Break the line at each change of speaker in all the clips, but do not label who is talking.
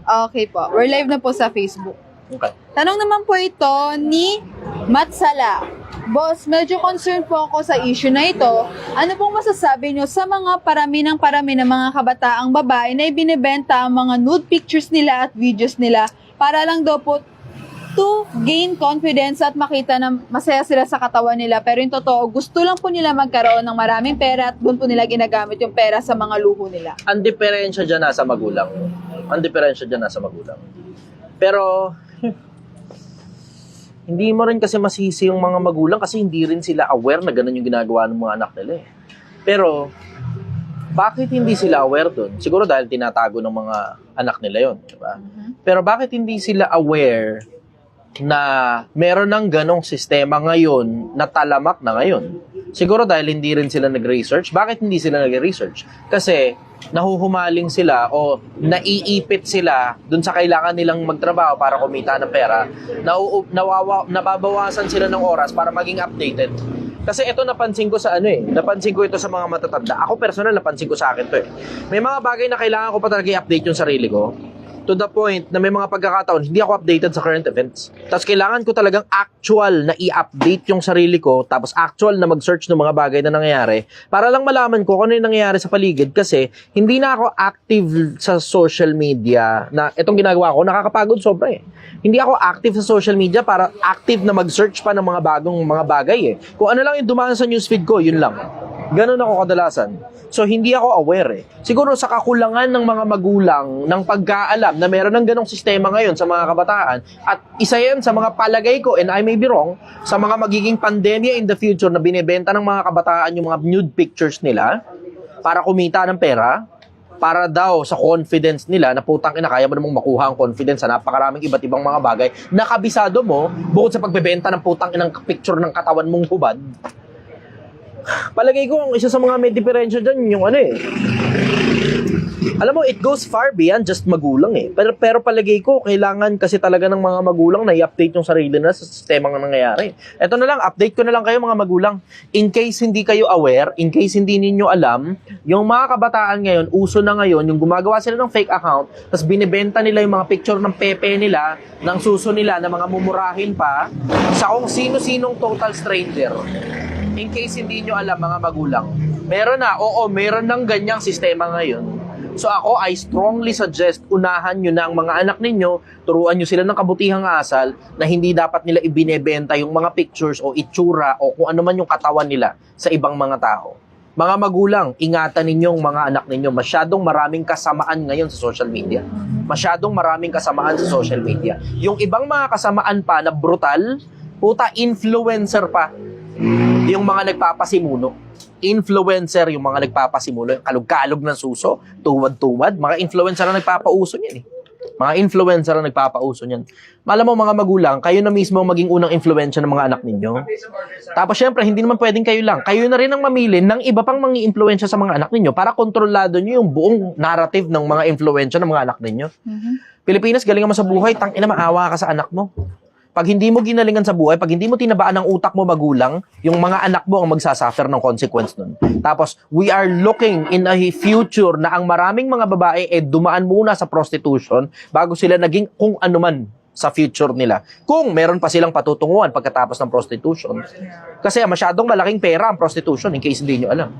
Okay po. We're live na po sa Facebook.
Okay.
Tanong naman po ito ni Matsala. Boss, medyo concerned po ako sa issue na ito. Ano pong masasabi nyo sa mga parami ng mga kabataang babae na ibinibenta ang mga nude pictures nila at videos nila para lang daw po to gain confidence at makita na masaya sila sa katawan nila. Pero yung totoo, gusto lang po nila magkaroon ng maraming pera at doon po nila ginagamit yung pera sa mga luho nila.
Ang diferensya dyan nasa magulang. Ang diferensya dyan nasa magulang. Pero, hindi mo rin kasi masisi yung mga magulang kasi hindi rin sila aware na ganun yung ginagawa ng mga anak nila eh. Pero, bakit hindi sila aware dun? Siguro dahil tinatago ng mga anak nila yon, diba? Pero bakit hindi sila aware na meron ng ganong sistema ngayon na talamak na ngayon? Siguro dahil hindi rin sila nag-research. Bakit hindi sila nag-research? Kasi nahuhumaling sila o naiipit sila dun sa kailangan nilang magtrabaho para kumita ng pera, nababawasan sila ng oras para maging updated. Kasi ito napansin ko sa napansin ko ito sa mga matatanda. Ako personal napansin ko sa akin to eh. May mga bagay na kailangan ko pa talaga i-update yung sarili ko. To the point na may mga pagkakataon, hindi ako updated sa current events. Tapos kailangan ko talagang actual na i-update yung sarili ko, tapos actual na mag-search ng mga bagay na nangyayari, para lang malaman ko kung ano yung nangyayari sa paligid kasi hindi na ako active sa social media na itong ginagawa ko, nakakapagod sobra eh. Hindi ako active sa social media para active na mag-search pa ng mga bagong mga bagay eh. Kung ano lang yung dumaan sa newsfeed ko, yun lang. Ganun ako kadalasan. So, hindi ako aware eh. Siguro sa kakulangan ng mga magulang ng pagkaalam na meron ng ganong sistema ngayon sa mga kabataan at isa yan sa mga palagay ko, and I may be wrong, sa mga magiging pandemya in the future na binibenta ng mga kabataan yung mga nude pictures nila para kumita ng pera, para daw sa confidence nila na putang ina, kaya mo namang makuha ang confidence sa napakaraming iba't ibang mga bagay na kabisado mo bukod sa pagbebenta ng putang inang picture ng katawan mong hubad. Palagay ko ang isa sa mga may diferensya dyan yung alam mo, it goes far beyond just magulang eh. Pero palagay ko, kailangan kasi talaga ng mga magulang na i-update yung sarili nila sa sistema ng nangyayari. Ito na lang, update ko na lang kayo mga magulang. In case hindi kayo aware, in case hindi ninyo alam, yung mga kabataan ngayon, uso na ngayon, yung gumagawa sila ng fake account, tapos binibenta nila yung mga picture ng pepe nila, ng suso nila, na mga mumurahin pa, sa kung sino-sinong total stranger. In case hindi nyo alam mga magulang, meron ng ganyang sistema ngayon. So ako, I strongly suggest, unahan nyo na ang mga anak ninyo, turuan nyo sila ng kabutihang asal na hindi dapat nila ibinebenta yung mga pictures o itsura o kung ano man yung katawan nila sa ibang mga tao. Mga magulang, ingatan ninyong mga anak ninyo. Masyadong maraming kasamaan ngayon sa social media. Masyadong maraming kasamaan sa social media. Yung ibang mga kasamaan pa na brutal, influencer pa. Yung mga nagpapasimuno. Influencer, yung mga nagpapasimulo, kalog-kalog ng suso, tuwad-tuwad, mga influencer na nagpapauso niyan eh. Mga influencer na nagpapauso niyan. Alam mo mga magulang, kayo na mismo maging unang influensya ng mga anak ninyo. Tapos syempre, hindi naman pwedeng kayo lang. Kayo na rin ang mamili ng iba pang mga influensya sa mga anak ninyo para kontrolado nyo yung buong narrative ng mga influensya ng mga anak ninyo. Pilipinas, galing mo sa buhay, tangina maawa ka sa anak mo. Pag hindi mo ginalingan sa buhay, pag hindi mo tinabaan ng utak mo magulang, yung mga anak mo ang magsasuffer ng consequence nun. Tapos, we are looking in a future na ang maraming mga babae dumaan muna sa prostitution bago sila naging kung ano man sa future nila. Kung meron pa silang patutunguhan pagkatapos ng prostitution. Kasi masyadong malaking pera ang prostitution in case hindi nyo alam.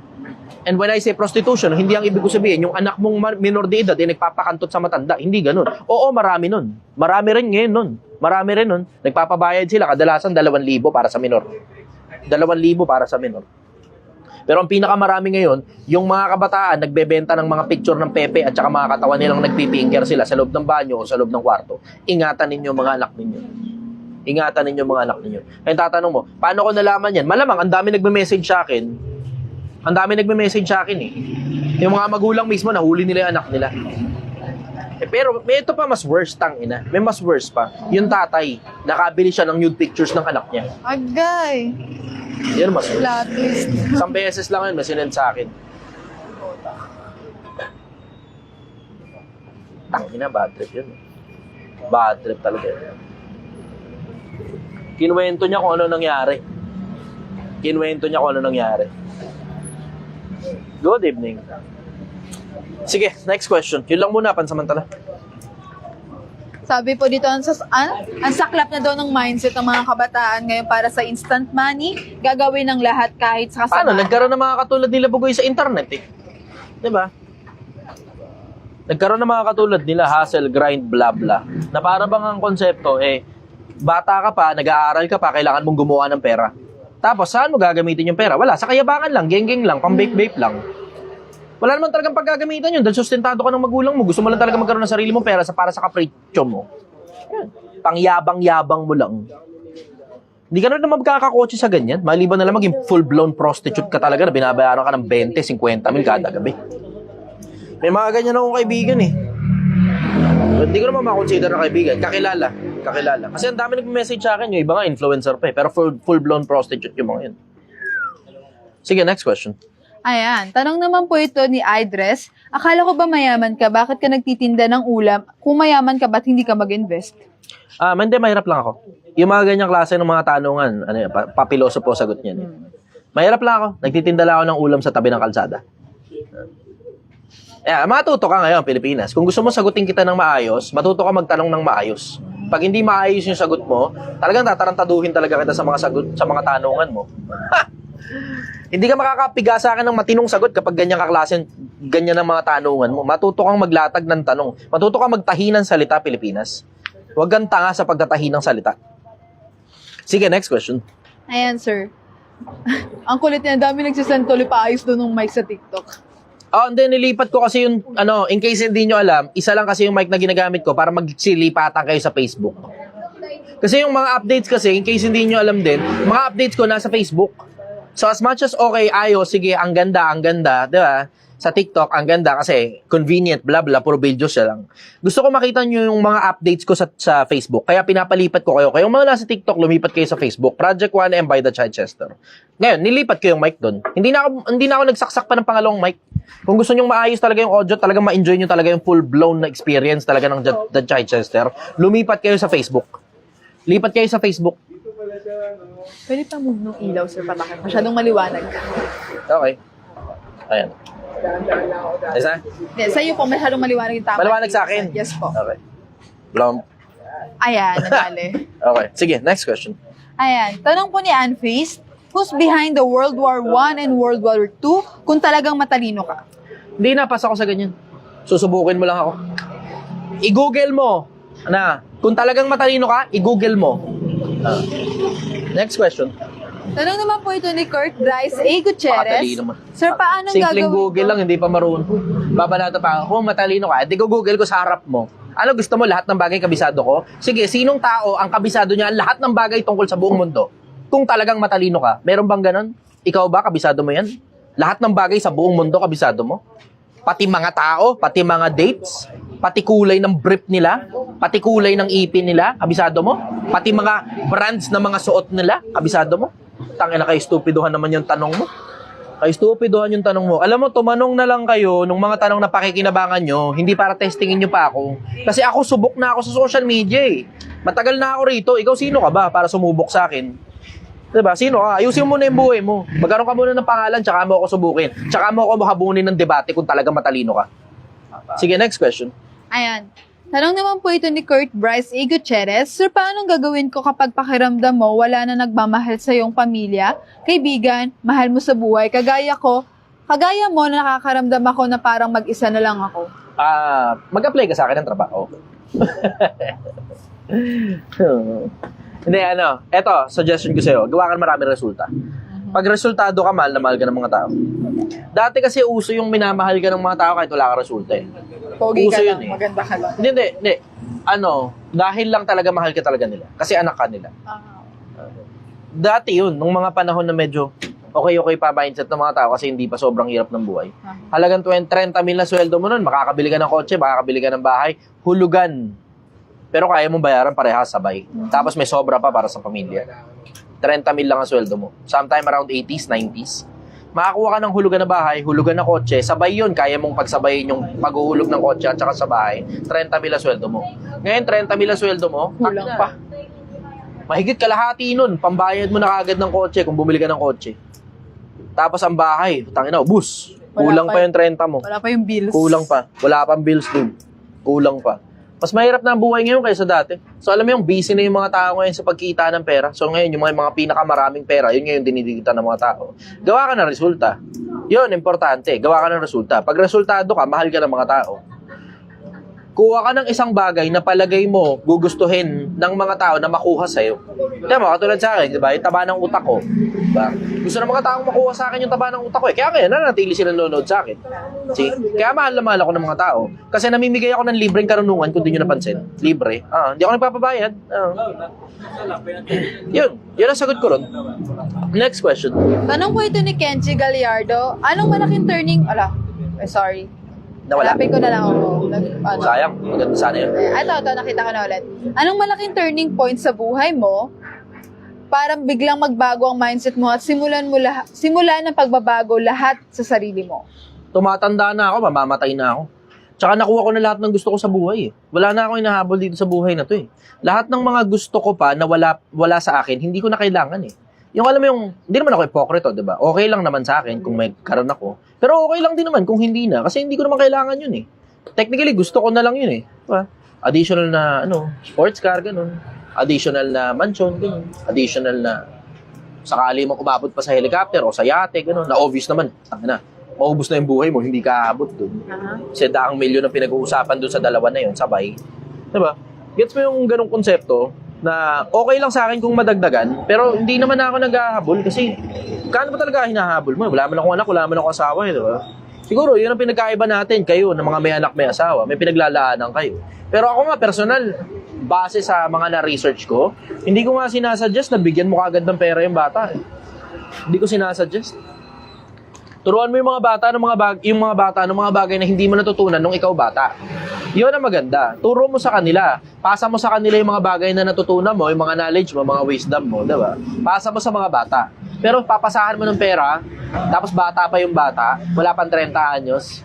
And when I say prostitution, hindi ang ibig ko sabihin, yung anak mong minor de edad nagpapakantot sa matanda. Hindi ganun. Oo, marami nun. Marami rin ngayon nun. Marami rin nun. Nagpapabayad sila, kadalasan 2,000 para sa minor. 2,000 para sa minor. Pero ang pinakamarami ngayon, yung mga kabataan nagbebenta ng mga picture ng pepe at saka mga katawan nilang nagpipinger sila sa loob ng banyo o sa loob ng kwarto. Ingatan ninyo mga anak ninyo. Ingatan ninyo mga anak ninyo. Kaya tatanong mo, paano ko nalaman yan? Malamang, ang dami nagme-message sa akin. Ang dami nagme-message sa akin eh. Yung mga magulang mismo, nahuli nila yung anak nila. Pero may ito pa mas worse, tangina. May mas worse pa. Yung tatay, nakabili siya ng nude pictures ng anak niya.
Agay!
Yan mas worse.
Plot twist.
Isang beses lang yun, may sinend sa akin. Tangina, bad trip yun. Bad trip talaga yun. Kinuwento niya kung ano nangyari. Good evening. Sige, next question. Yun lang muna, pansamantala.
Sabi po dito, ang saklap na daw ng mindset ng mga kabataan ngayon para sa instant money, gagawin ng lahat kahit sa
Paano?
kasamaan.
Nagkaroon ng mga katulad nila Bugoy sa internet eh. Diba? Nagkaroon ng mga katulad nila, hustle, grind, blah, blah. Na para bang ang konsepto, bata ka pa, nag-aaral ka pa, kailangan mong gumawa ng pera. Tapos, saan mo gagamitin yung pera? Wala, sa kayabangan lang, geng-geng lang, pang-vape-vape lang. Wala naman talagang paggagamitan yun dahil sustentado ka ng magulang mo. Gusto mo lang talaga magkaroon ng sarili mong pera para sa kapritsyo mo. Yan. Pangyabang-yabang mo lang. Hindi ka na naman magkakakotse sa ganyan. Maliban na lang maging full-blown prostitute ka talaga na binabayaran ka ng 20, 50 mil kada gabi. May mga ganyan akong kaibigan eh. Hindi ko naman makonsider na kaibigan. Kakilala. Kasi ang dami nag-message sa akin. Yung iba nga influencer pa eh. Pero full-blown prostitute yung mga yun. Sige, next question.
Ayan, tanong naman po ito ni Idres. Akala ko ba mayaman ka? Bakit ka nagtitinda ng ulam? Kung mayaman ka, ba't hindi ka mag-invest?
Hindi, mahirap lang ako. Yung mga ganyang klase ng mga tanungan, papiloso po sagot niyan. Eh. Mahirap lang ako. Nagtitinda lang ako ng ulam sa tabi ng kalsada. Matuto ka ngayon, Pilipinas. Kung gusto mo sagutin kita ng maayos, matuto ka magtanong ng maayos. Pag hindi maayos yung sagot mo, talagang tatarantaduhin talaga kita sa mga sagot, sa mga tanungan mo. Hindi ka makakapiga sa akin ng matinong sagot kapag ganyan kaklasen, ganyan ang mga tanungan mo. Matuto kang maglatag ng tanong. Matuto kang magtahi ng salita, Pilipinas. Huwag kang tanga sa pagtatahi ng salita. Sige, next question.
Ayan, sir. Ang kulit niya, dami nagsisend tuloy paayos doon ng mic sa TikTok.
Then nilipat ko kasi yung, in case hindi nyo alam, isa lang kasi yung mic na ginagamit ko para magsilipatan kayo sa Facebook. Kasi yung mga updates kasi, in case hindi nyo alam din, mga updates ko nasa Facebook. So as much as okay, ayos, sige, ang ganda, di ba? Sa TikTok, ang ganda kasi convenient, blah blah, puro video siya lang. Gusto ko makita nyo yung mga updates ko sa Facebook, kaya pinapalipat ko kayo. Kayong mga nasa TikTok, lumipat kayo sa Facebook. Project 1M by the Chichester. Ngayon, nilipat ko yung mic doon. Hindi na ako nagsaksak pa ng pangalawang mic. Kung gusto nyo maayos talaga yung audio, talagang ma-enjoy nyo talaga yung full-blown na experience talaga ng The Chichester, lumipat kayo sa Facebook. Lipat kayo sa Facebook.
Pwede pa move ng ilaw, sir, patakit. Masyadong maliwanag.
Okay. Ayan. Isa?
Hindi, sa'yo po, masyadong maliwanag yung tama.
Maliwanag sa akin?
Yes po.
Okay. Blonde.
Ayan, nadali.
Okay. Sige, next question.
Ayan, tanong po ni Anne Feast, who's behind the World War I and World War II kung talagang matalino ka?
Hindi na, pass ako sa ganyan. Susubukin mo lang ako. I-google mo. Kung talagang matalino ka, i-google mo. Next question.
Tanong naman po ito ni Kurt Bryce A. Gutierrez.
Matalino man.
Sir, paano
Simpleng
gagawin
Google
ko?
lang, hindi pa marunong. Babalata pa, kung matalino ka, di ko Google ko sa harap mo. Ano gusto mo, lahat ng bagay kabisado ko? Sige, sinong tao ang kabisado niya lahat ng bagay tungkol sa buong mundo? Kung talagang matalino ka, meron bang ganon? Ikaw ba, kabisado mo yan? Lahat ng bagay sa buong mundo, kabisado mo? Pati mga tao, pati mga dates, pati kulay ng brief nila, pati kulay ng ipin nila, kabisado mo? Pati mga brands na mga suot nila, kabisado mo? Tangina, kayo stupidohan naman yung tanong mo. Kayo stupidohan yung tanong mo. Alam mo, tumanong na lang kayo nung mga tanong na pakikinabangan nyo, hindi para testingin nyo pa ako. Kasi ako, subok na ako sa social media eh. Matagal na ako rito. Ikaw, sino ka ba para sumubok sa akin? Diba? Sino ka? Ayusin mo na yung buhay mo. Magkaroon ka muna ng pangalan, tsaka mo ako subukin. Tsaka mo ako habunin ng debate kung talaga matalino ka. Sige, next question.
Ayan. Tanong naman po ito ni Kurt Bryce A. Gutierrez, sir, paano gagawin ko kapag pakiramdam mo wala na nagmamahal sa iyong pamilya, kaibigan, mahal mo sa buhay, kagaya mo na nakakaramdam ako na parang mag-isa na lang ako?
Mag-apply ka sa akin ng trabaho. Hindi, eto, suggestion ko sa'yo, gawa ka ng maraming resulta. Pag resultado ka, mahal na mahal ka ng mga tao. Dati kasi uso yung minamahal ka ng mga tao kahit wala ka resulta eh.
Pogi
Uso
ka
yun
lang,
eh.
maganda ka lang.
Hindi. Dahil lang talaga mahal ka talaga nila. Kasi anak ka nila. Dati yun, nung mga panahon na medyo okay pa mindset ng mga tao kasi hindi pa sobrang hirap ng buhay. Halagang 30 mil na sweldo mo nun, makakabili ka ng kotse, makakabili ka ng bahay, hulugan. Pero kaya mong bayaran parehas sabay. Tapos may sobra pa para sa pamilya. 30 mil lang ang sweldo mo. Sometime around 80s, 90s. Makakuha ka ng hulugan na bahay, hulugan na kotse, sabay yun, kaya mong pagsabayin yung paghuhulog ng kotse at saka sa bahay, 30 mil ang sweldo mo. Ngayon, 30 mil ang sweldo mo,
Kulang pa.
mahigit kalahati nun, pambayad mo na kagad ng kotse kung bumili ka ng kotse. Tapos ang bahay, tangina, bus. Kulang pa yung 30 mo.
Wala pa yung bills.
Kulang pa. Wala pang bills dun. Kulang pa. Mas mahirap na ang buhay ngayon kaysa dati. So alam mo yung busy na yung mga tao ngayon sa pagkita ng pera. So ngayon yung mga pinakamaraming pera, yun ngayon dinidigitan ng mga tao. Gawa ka ng resulta. Yun, importante. Gawa ka ng resulta. Pag resultado ka, mahal ka ng mga tao. Kuha ka ng isang bagay na palagay mo gugustuhin ng mga tao na makuha sa'yo. Kaya mo, katulad sa akin, di ba? Yung taba ng utak ko. Diba? Gusto ng mga taong makuha sa akin yung taba ng utak ko eh. Kaya ngayon, nanatili sila nanonood sa akin. See? Kaya mahal na mahal ako ng mga tao. Kasi namimigay ako ng libreng karunungan kung di nyo napansin. Libre. Hindi ako nagpapabayad. Yun ang sagot ko ron. Next question.
Tanong po ito ni Kenji Gallardo. Anong malaking turning... sorry.
Nawala.
Hanapin ko na lang ako.
Sayang. Maganda sana yun.
Ito, nakita ko na ulit. Anong malaking turning point sa buhay mo para biglang magbago ang mindset mo at simulan ng pagbabago lahat sa sarili mo?
Tumatanda na ako, mamamatay na ako. Tsaka nakuha ko na lahat ng gusto ko sa buhay eh. Wala na akong hinahabol dito sa buhay na to eh. Lahat ng mga gusto ko pa na wala sa akin, hindi ko na kailangan eh. Yung alam mo yung, hindi naman ako hipokrito, di ba? Okay lang naman sa akin kung may karoon ako. Pero okay lang din naman kung hindi na. Kasi hindi ko naman kailangan yun eh. Technically, gusto ko na lang yun eh. Diba? Additional na, sports car, ganun. Additional na mansion, ganun. Additional na, sakali mo umabot pa sa helicopter o sa yate, ganun. Na obvious naman, maubos na yung buhay mo, hindi ka abot dun. Kasi daang milyon ang pinag-uusapan dun sa dalawa na yun, sabay. Diba? Gets mo yung ganung konsepto? Na okay lang sa akin kung madagdagan, pero hindi naman ako naghahabol kasi kano ba talaga hinahabol mo? Wala man akong anak, wala man akong asawa, di ba? Siguro, yun ang pinagkaiba natin, kayo, na mga may anak, may asawa, may pinaglalaanan kayo. Pero ako nga, personal, base sa mga na-research ko, hindi ko nga sinasuggest na bigyan mo kagad ng pera yung bata. Hindi ko sinasuggest. Turuan mo yung mga bata ng mga bagay na hindi mo natutunan nung ikaw bata. Yun ang maganda. Turo mo sa kanila. Pasa mo sa kanila yung mga bagay na natutunan mo, yung mga knowledge mo, mga wisdom mo, diba? Pasa mo sa mga bata. Pero papasahan mo ng pera, tapos bata pa yung bata, wala pang 30 anyos.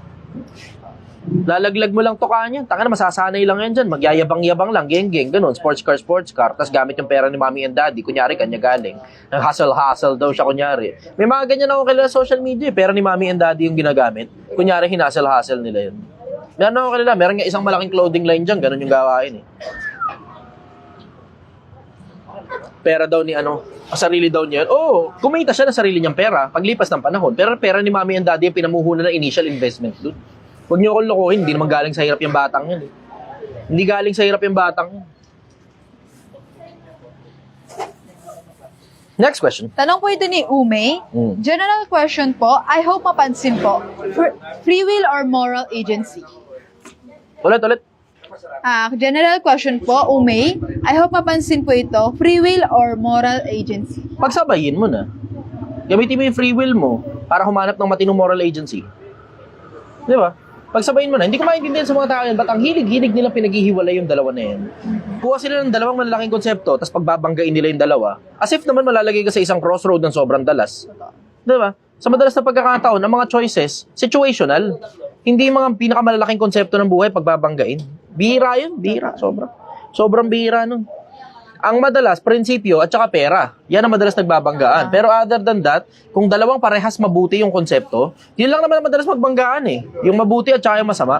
Lalaglag mo lang tukaan yan. Taka na, masasanay lang yan dyan. Magyayabang-yabang lang, geng-geng, ganun. Sports car. Tapos gamit yung pera ni mommy and daddy. Kunyari, kanya galing. Hustle daw siya, kunyari. May mga ganyan ako kilala sa social media. Pera ni mommy and daddy yung ginagamit. Kunyari, hinustle nila yun. Meron ako kilala. Meron nga isang malaking clothing line dyan. Ganun yung gawain eh. Pera daw ni sarili daw niya. Kumita siya ng sarili niyang pera paglipas ng panahon. Pero pera ni mommy and daddy yung pinamuhunan ng initial investment doon. Huwag niyo akong lokohin, hindi naman galing sa hirap yung batang yun. Hindi galing sa hirap yung batang yun. Next question.
Tanong po ito ni Umay. General question po, I hope mapansin po. Free will or moral agency?
Ulit.
General question po, Umay. I hope mapansin po ito. Free will or moral agency?
Pagsabayin mo na. Gamitin mo yung free will mo para humanap ng matinong moral agency. Di ba? Pagsabayin mo na. Hindi ko maintindihan sa mga tao yan, ba't ang hilig nilang pinaghihiwalay yung dalawa na yan? Kuha sila ng dalawang malalaking konsepto, tapos pagbabanggain nila yung dalawa. As if naman malalagay ka sa isang crossroad ng sobrang dalas. Di ba? Sa madalas na pagkakataon, ang mga choices, situational. Hindi yung mga pinakamalalaking konsepto ng buhay pagbabanggain. Bihira yun. Bihira. Sobrang bihira nun. Ang madalas, prinsipyo at saka pera. Yan ang madalas nagbabanggaan. Pero other than that, kung dalawang parehas mabuti yung konsepto, yun lang naman madalas magbanggaan eh. Yung mabuti at saka yung masama.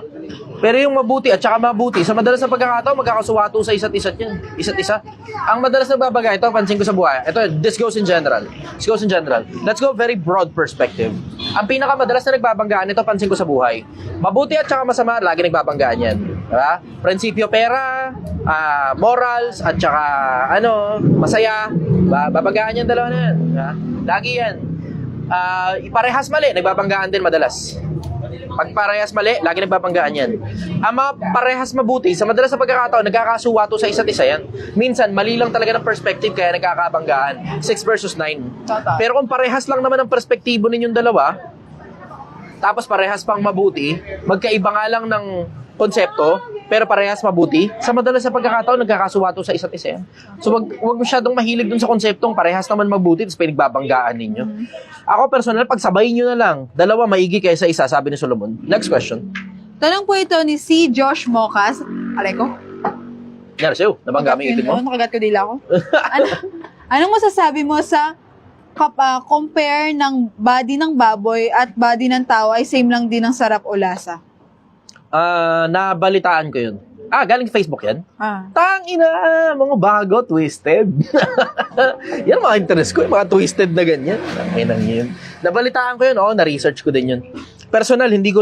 Pero yung mabuti at saka mabuti, sa madalas na pagkakataon, magkakasuwato sa isa't isa. Ang madalas nagbabangga, ito, pansin ko sa buhay. Ito, this goes in general. Let's go very broad perspective. Ang pinakamadalas na nagbabanggaan, ito, pansin ko sa buhay. Mabuti at saka masama, lagi nagbabanggaan yan. Diba? Prinsipyo pera, morals, at saka masaya. Babanggaan yan dalawa na yan. Diba? Lagi yan. Parehas mali, nagbabanggaan din madalas. Pag parehas mali, lagi nagbabanggaan yan. Ang mga parehas mabuti, sa madalas na pagkakataon, nagkakasuwato sa isa't isa yan. Minsan, mali lang talaga ng perspective kaya nagkakabanggaan. 6 versus 9. Pero kung parehas lang naman ang perspektibo ninyong dalawa, tapos parehas pang mabuti, magkaiba nga lang ng konsepto, pero parehas mabuti, sa madalas sa pagkakataon, nagkakasuwato sa isa't isa yan. So, wag masyadong mahilig dun sa konseptong parehas naman mabuti, tapos pinagbabanggaan ninyo. Ako, personal, pagsabayin nyo na lang, dalawa maigi kaysa isa, sabi ni Solomon. Next question.
Tanong po ito ni si Josh Mocas. Alay ko?
Nangyari sa'yo, nabangga mo yung ipin mo?
Nakagat ko dila ko. Anong masasabi mo sa compare ng body ng baboy at body ng tao ay same lang din ng sarap o lasa?
Nabalitaan ko yun. Galing Facebook yan?
Ah.
Tangina, mga bago, twisted. Yan mga interest ko, yung mga twisted na ganyan. Tanginang yun. Nabalitaan ko yun, na-research ko din yun. Personal, hindi ko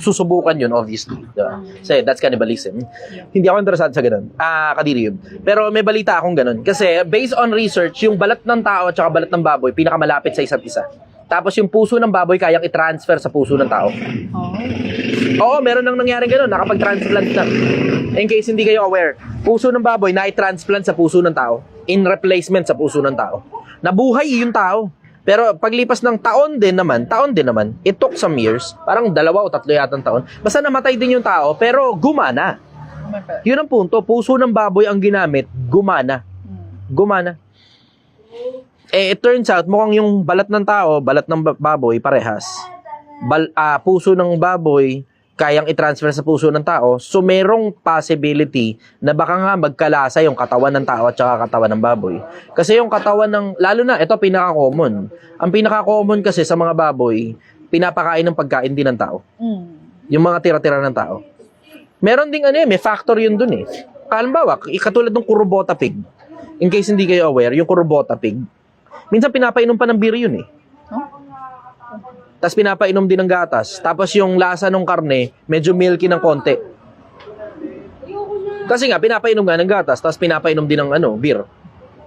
susubukan yun, obviously. Diba? Kasi that's cannibalism. Hindi ako interesado sa ganun. Kadiri yun. Pero may balita akong ganun. Kasi based on research, yung balat ng tao at saka balat ng baboy, pinakamalapit sa isa't isa. Tapos yung puso ng baboy, kayang i-transfer sa puso ng tao.
Oh.
Oo, meron nang nangyaring ganun. Nakapag-transplant na. In case hindi kayo aware, puso ng baboy na i-transplant sa puso ng tao. In replacement sa puso ng tao. Nabuhay yung tao. Pero paglipas ng taon din naman, it took some years, parang 2 o 3 yatang taon, basta namatay din yung tao, pero gumana. Yun ang punto, puso ng baboy ang ginamit, gumana. Gumana. It turns out, mukhang yung balat ng tao, balat ng baboy, parehas. Puso ng baboy, kayang i-transfer sa puso ng tao, so merong possibility na baka nga magkalasa yung katawan ng tao at saka katawan ng baboy. Kasi yung katawan ng, lalo na, ito pinaka-common. Ang pinaka-common kasi sa mga baboy, pinapakain ng pagkain din ng tao. Yung mga tira-tira ng tao. Meron ding may factor yun dun eh. Halimbawa, katulad ng kurubota pig. In case hindi kayo aware, yung kurubota pig, minsan pinapainom pa ng beer yun eh. Tapos pinapainom din ng gatas. Tapos yung lasa ng karne, medyo milky ng konti. Kasi nga, pinapainom nga ng gatas, tapos pinapainom din ng beer.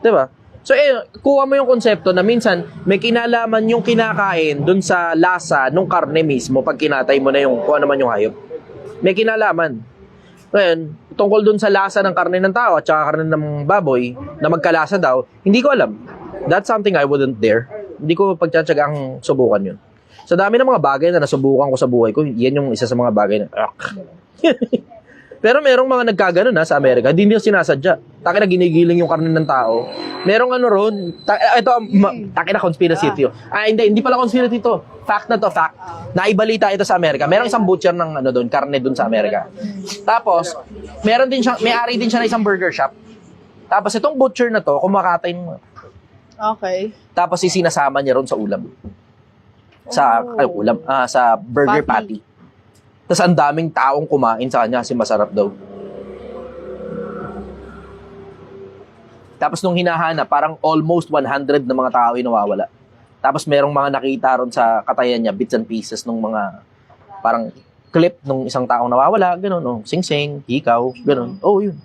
Diba? So, kuha mo yung konsepto na minsan, may kinalaman yung kinakain dun sa lasa ng karne mismo pag kinatay mo na yung kung ano man yung hayop. May kinalaman. Ngayon, tungkol dun sa lasa ng karne ng tao at saka karne ng baboy, na magkalasa daw, hindi ko alam. That's something I wouldn't dare. Hindi ko pagtsatsagang subukan yun. Sa dami ng mga bagay na nasubukan ko sa buhay ko, yan yung isa sa mga bagay na, Pero merong mga nagkagano na sa Amerika, hindi nila sinasadya. Taki na ginigiling yung karne ng tao. Merong ron, taki na conspiracy ito. Hindi pala conspiracy ito. Fact na to, fact. Naibalita ito sa Amerika. Merong isang butcher ng karne doon sa Amerika. Tapos, may-ari din siya na isang burger shop. Tapos itong butcher na to, kumakatay ng
Okay.
tapos sinasama niya ron sa ulam. Sa sa burger patty. Tapos ang daming taong kumain sa kanya kasi masarap daw. Tapos nung hinahanap, parang almost 100 na mga tao yung nawawala. Tapos merong mga nakita ron sa katayan niya, bits and pieces nung mga parang clip nung isang taong nawawala, gano'n, sing-sing, hikaw, gano'n. Oh, yun.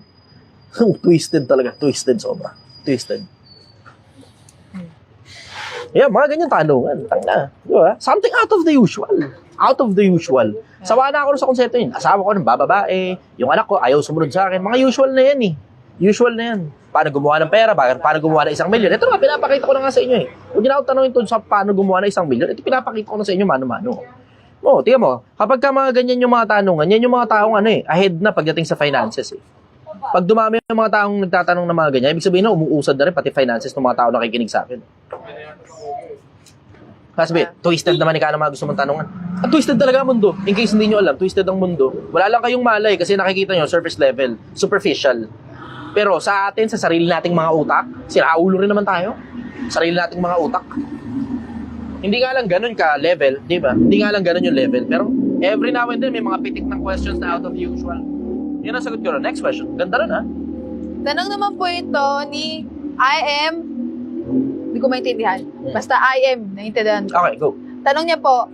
Twisted talaga, twisted sobra. Twisted. Yeah, mga ganyan tanungan. Tangna. Diba? Something out of the usual. Out of the usual. Sawa na ako sa konsepto yun. Asawa ko ng bababae. Yung anak ko ayaw sumunod sa akin. Mga usual na yan eh. Usual na yan. Paano gumawa ng pera? Paano gumawa ng 1 million? Ito na, pinapakita ko na nga sa inyo eh. Huwag niyo na ako tanongin to sa paano gumawa ng 1 million. Ito pinapakita ko na sa inyo mano-mano. Tingnan mo. Kapag ka mga ganyan yung mga tanungan, yan yung mga taong ahead na pagdating sa finances eh. Pag dumami yung mga taong nagtatanong ng mga ganyan, ibig sabihin na umuusad na rin pati finances ng mga taong nakikinig sa akin. Kasi twisted naman ikaw na mga gusto mong tanungan. Twisted talaga ang mundo. In case hindi nyo alam, twisted ang mundo. Wala lang kayong malay kasi nakikita nyo, surface level, superficial. Pero sa atin, sa sarili nating mga utak, sinaulo rin naman tayo. Sarili nating mga utak. Hindi nga lang ganun ka level, di ba? Hindi nga lang ganun yung level. Pero every now and then, may mga pitik ng questions na out of usual. Yun ang sagot ko ron. Next question. Ganda rin ha?
Tanong naman po ito ni hindi ko maintindihan. Basta naiintindihan ko.
Okay, go.
Tanong niya po,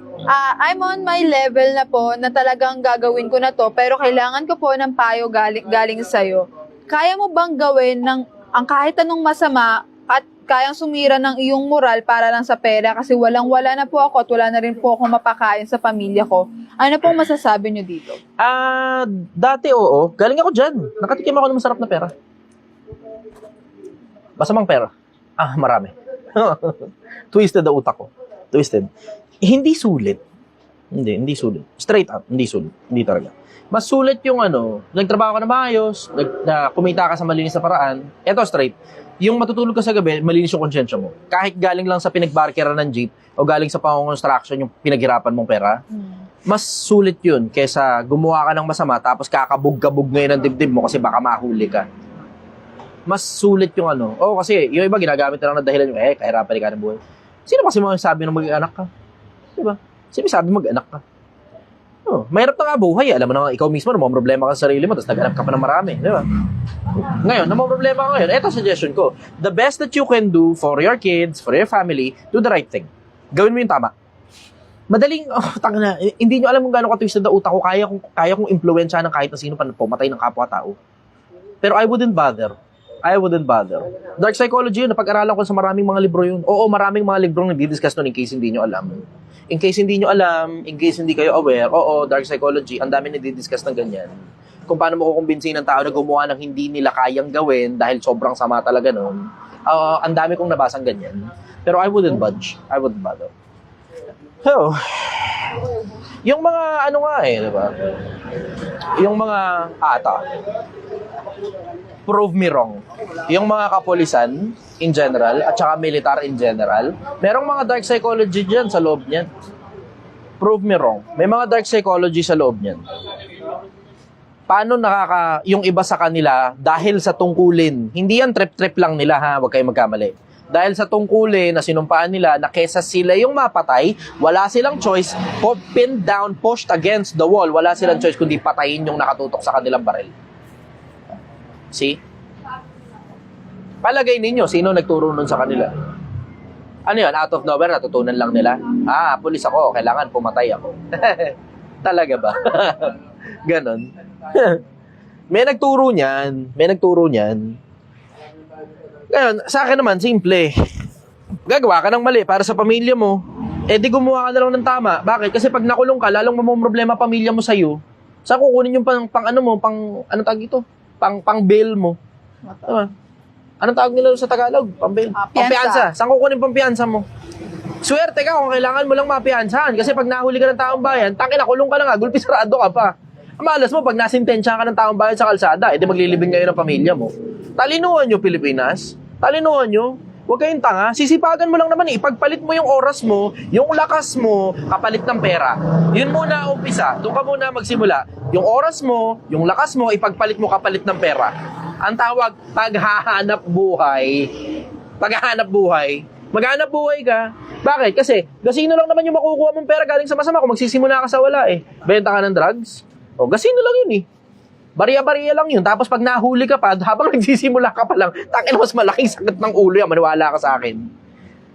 I'm on my level na po na talagang gagawin ko na to, pero kailangan ko po ng payo galing sa'yo. Kaya mo bang gawin ang kahit anong masama at kayang sumira ng iyong moral para lang sa pera kasi walang-wala na po ako at wala na rin po akong mapakain sa pamilya ko? Ano pong masasabi niyo dito?
Dati oo. Galing ako dyan. Nakatikim ako ng masarap na pera. Masamang pera. Marami. Twisted ang utak ko. Twisted. Hindi sulit. Hindi sulit. Straight up, hindi sulit. Hindi talaga. Mas sulit yung nagtrabaho ka na maayos, kumita ka sa malinis na paraan. Eto straight. Yung matutulog ka sa gabi, malinis yung konsyensya mo. Kahit galing lang sa pinagbarkera ng jeep o galing sa pang-construction yung pinaghirapan mong pera, mas sulit yun kaysa gumawa ka ng masama tapos kakabog-kabog ngayon ang dibdib mo kasi baka mahuli ka. Mas sulit yung kasi yung iba ginagamit na lang na dahilan yung kahirapan ka ng buhay. Sino kasi mo sabi na mag-anak ka? Diba? Sino sabi mag-anak ka? Oh, mahirap na nga buhay. Alam mo na nga, ikaw mismo, namang problema ka sa sarili mo, tapos naghanap ka pa ng marami. Di ba? Ngayon, namang problema ka ngayon. Ito suggestion ko. The best that you can do for your kids, for your family, do the right thing. Gawin mo yung tama. Madaling, tangina, hindi nyo alam kung gaano ka-twisted na utak ko. Kaya kong impluwensya ng kahit na sino pa pumatay ng kapwa-tao. Pero I wouldn't bother. Dark psychology yun, napag-aralan ko sa maraming mga libro yun. Oo, maraming mga libro nagdi-discuss nun in case hindi nyo alam. In case hindi kayo aware, oo, dark psychology, ang dami nagdi-discuss ng ganyan. Kung paano mo kukumbinsin ng tao na gumawa ng hindi nila kayang gawin dahil sobrang sama talaga nun. Ang dami kong nabasang ganyan. Pero I wouldn't budge. I wouldn't bother. So, yung mga di ba? Yung mga prove me wrong. Yung mga kapulisan in general at saka militar in general, merong mga dark psychology dyan sa loob niyan. Prove me wrong. May mga dark psychology sa loob niyan. Paano yung iba sa kanila dahil sa tungkulin. Hindi yan trip-trip lang nila ha, huwag kayong magkamali. Dahil sa tungkulin na sinumpaan nila na kesa sila yung mapatay, wala silang choice, pinned down, pushed against the wall, wala silang choice kundi patayin yung nakatutok sa kanilang baril. See? Palagay ninyo, sino nagturo nun sa kanila? Ano yun? Out of nowhere, natutunan lang nila? Pulis ako, kailangan pumatay ako. Talaga ba? Ganon. May nagturo niyan. Ngayon, sa akin naman, simple. Gagawa ka ng mali para sa pamilya mo. Di gumawa ka na lang ng tama. Bakit? Kasi pag nakulong ka, lalong mamumroblema pamilya mo sa'yo. Saan kukunin yung ano tawag ito? Pang bail mo. Diba? Anong tawag nila sa Tagalog? Pang-bail. Pampiyansa. Saan kukunin pampiyansa mo? Swerte ka kung kailangan mo lang mapiyansahan. Kasi pag nahuli ka ng taong bayan, tangina, kulong ka na nga, gulpi sarado ka pa. Malas mo, pag nasintensya ka ng taong bayan sa kalsada, edi maglilibing kayo ng pamilya mo. Talinuhan nyo, Pilipinas. Talinuhan nyo. Huwag kayong tanga. Sisipagan mo lang naman Ipagpalit mo yung oras mo, yung lakas mo, kapalit ng pera. Yun muna umpisa. Doon ka muna magsimula. Yung oras mo, yung lakas mo, ipagpalit mo kapalit ng pera. Ang tawag, paghahanap buhay. Maghahanap buhay ka. Bakit? Kasi, gasino lang naman yung makukuha mong pera galing sa masama kung magsisimula ka sa wala Benta ka ng drugs. Gasino lang yun Bariya-bariya lang yun. Tapos pag nahuli ka pa, habang nagsisimula ka pa lang, tangin, mas malaking sakit ng ulo yan. Maniwala ka sa akin.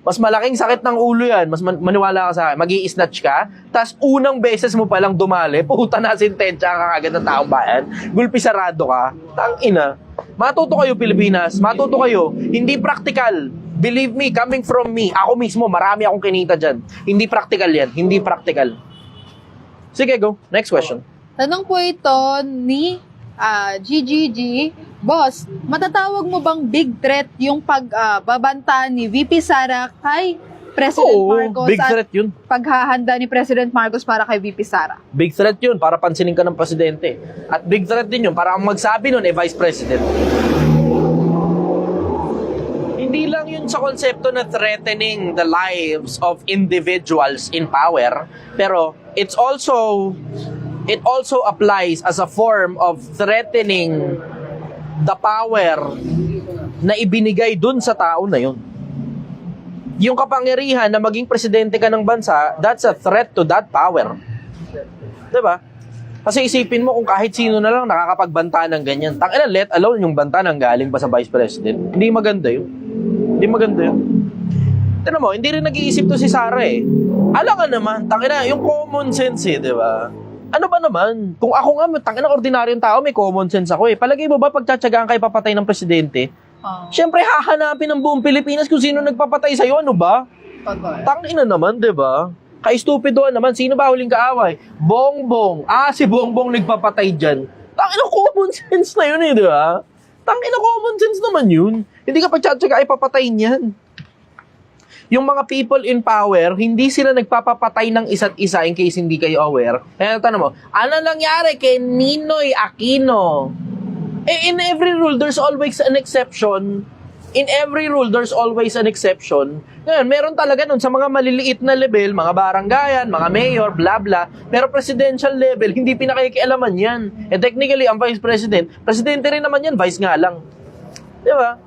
Mas malaking sakit ng ulo yan. Maniwala ka sa akin. Mag-i-snatch ka, tapos unang beses mo palang dumali, puta na sintensya ka kagad ng taong bayan, gulpi sarado ka, tangina. Matuto kayo, Pilipinas. Matuto kayo. Hindi practical. Believe me, coming from me, ako mismo, marami akong kinita dyan. Hindi practical yan. Hindi practical. Sige, go. Next question.
Tanong po ito ni GGG. Boss, matatawag mo bang big threat yung pagbabanta ni VP Sara kay President Marcos
big threat yun.
Paghahanda ni President Marcos para kay VP Sara?
Big threat yun para pansinin ka ng presidente. At big threat din yun para ang magsabi nun Vice President. Hindi lang yun sa konsepto na threatening the lives of individuals in power, pero it also applies as a form of threatening the power na ibinigay dun sa tao na yun. Yung kapangyarihan na maging presidente ka ng bansa, that's a threat to that power. Diba? Kasi isipin mo kung kahit sino na lang nakakapagbanta ng ganyan. Tangina, let alone yung banta ng galing pa sa Vice President. Hindi maganda yun. Tignan mo, hindi rin nag-iisip to si Sara Alam ka naman, tangina, yung common sense diba? Ano ba naman? Kung ako nga, tangina, ordinaryong tao, may common sense ako Palagay mo ba pagtsatsagaan kay papatay ng presidente? Siyempre, hahanapin ng buong Pilipinas kung sino nagpapatay sa'yo, ano ba? Tangina naman, diba? Ka-stupido naman, sino ba huling kaaway? Bongbong. Si Bongbong nagpapatay dyan. Tangina, common sense na yun diba? Tangina, common sense naman yun. Hindi ka pagtsatsaga ay papatayin yan. Yung mga people in power, hindi sila nagpapapatay ng isa't isa in case hindi kayo aware. Kaya tanong mo, ano nangyari kay Ninoy Aquino? In every rule, there's always an exception. Ngayon, meron talaga nun sa mga maliliit na level, mga baranggayan, mga mayor, bla bla. Pero presidential level, hindi pinakikialaman yan. Technically, ang vice president, presidente rin naman yan, vice nga lang. Di ba?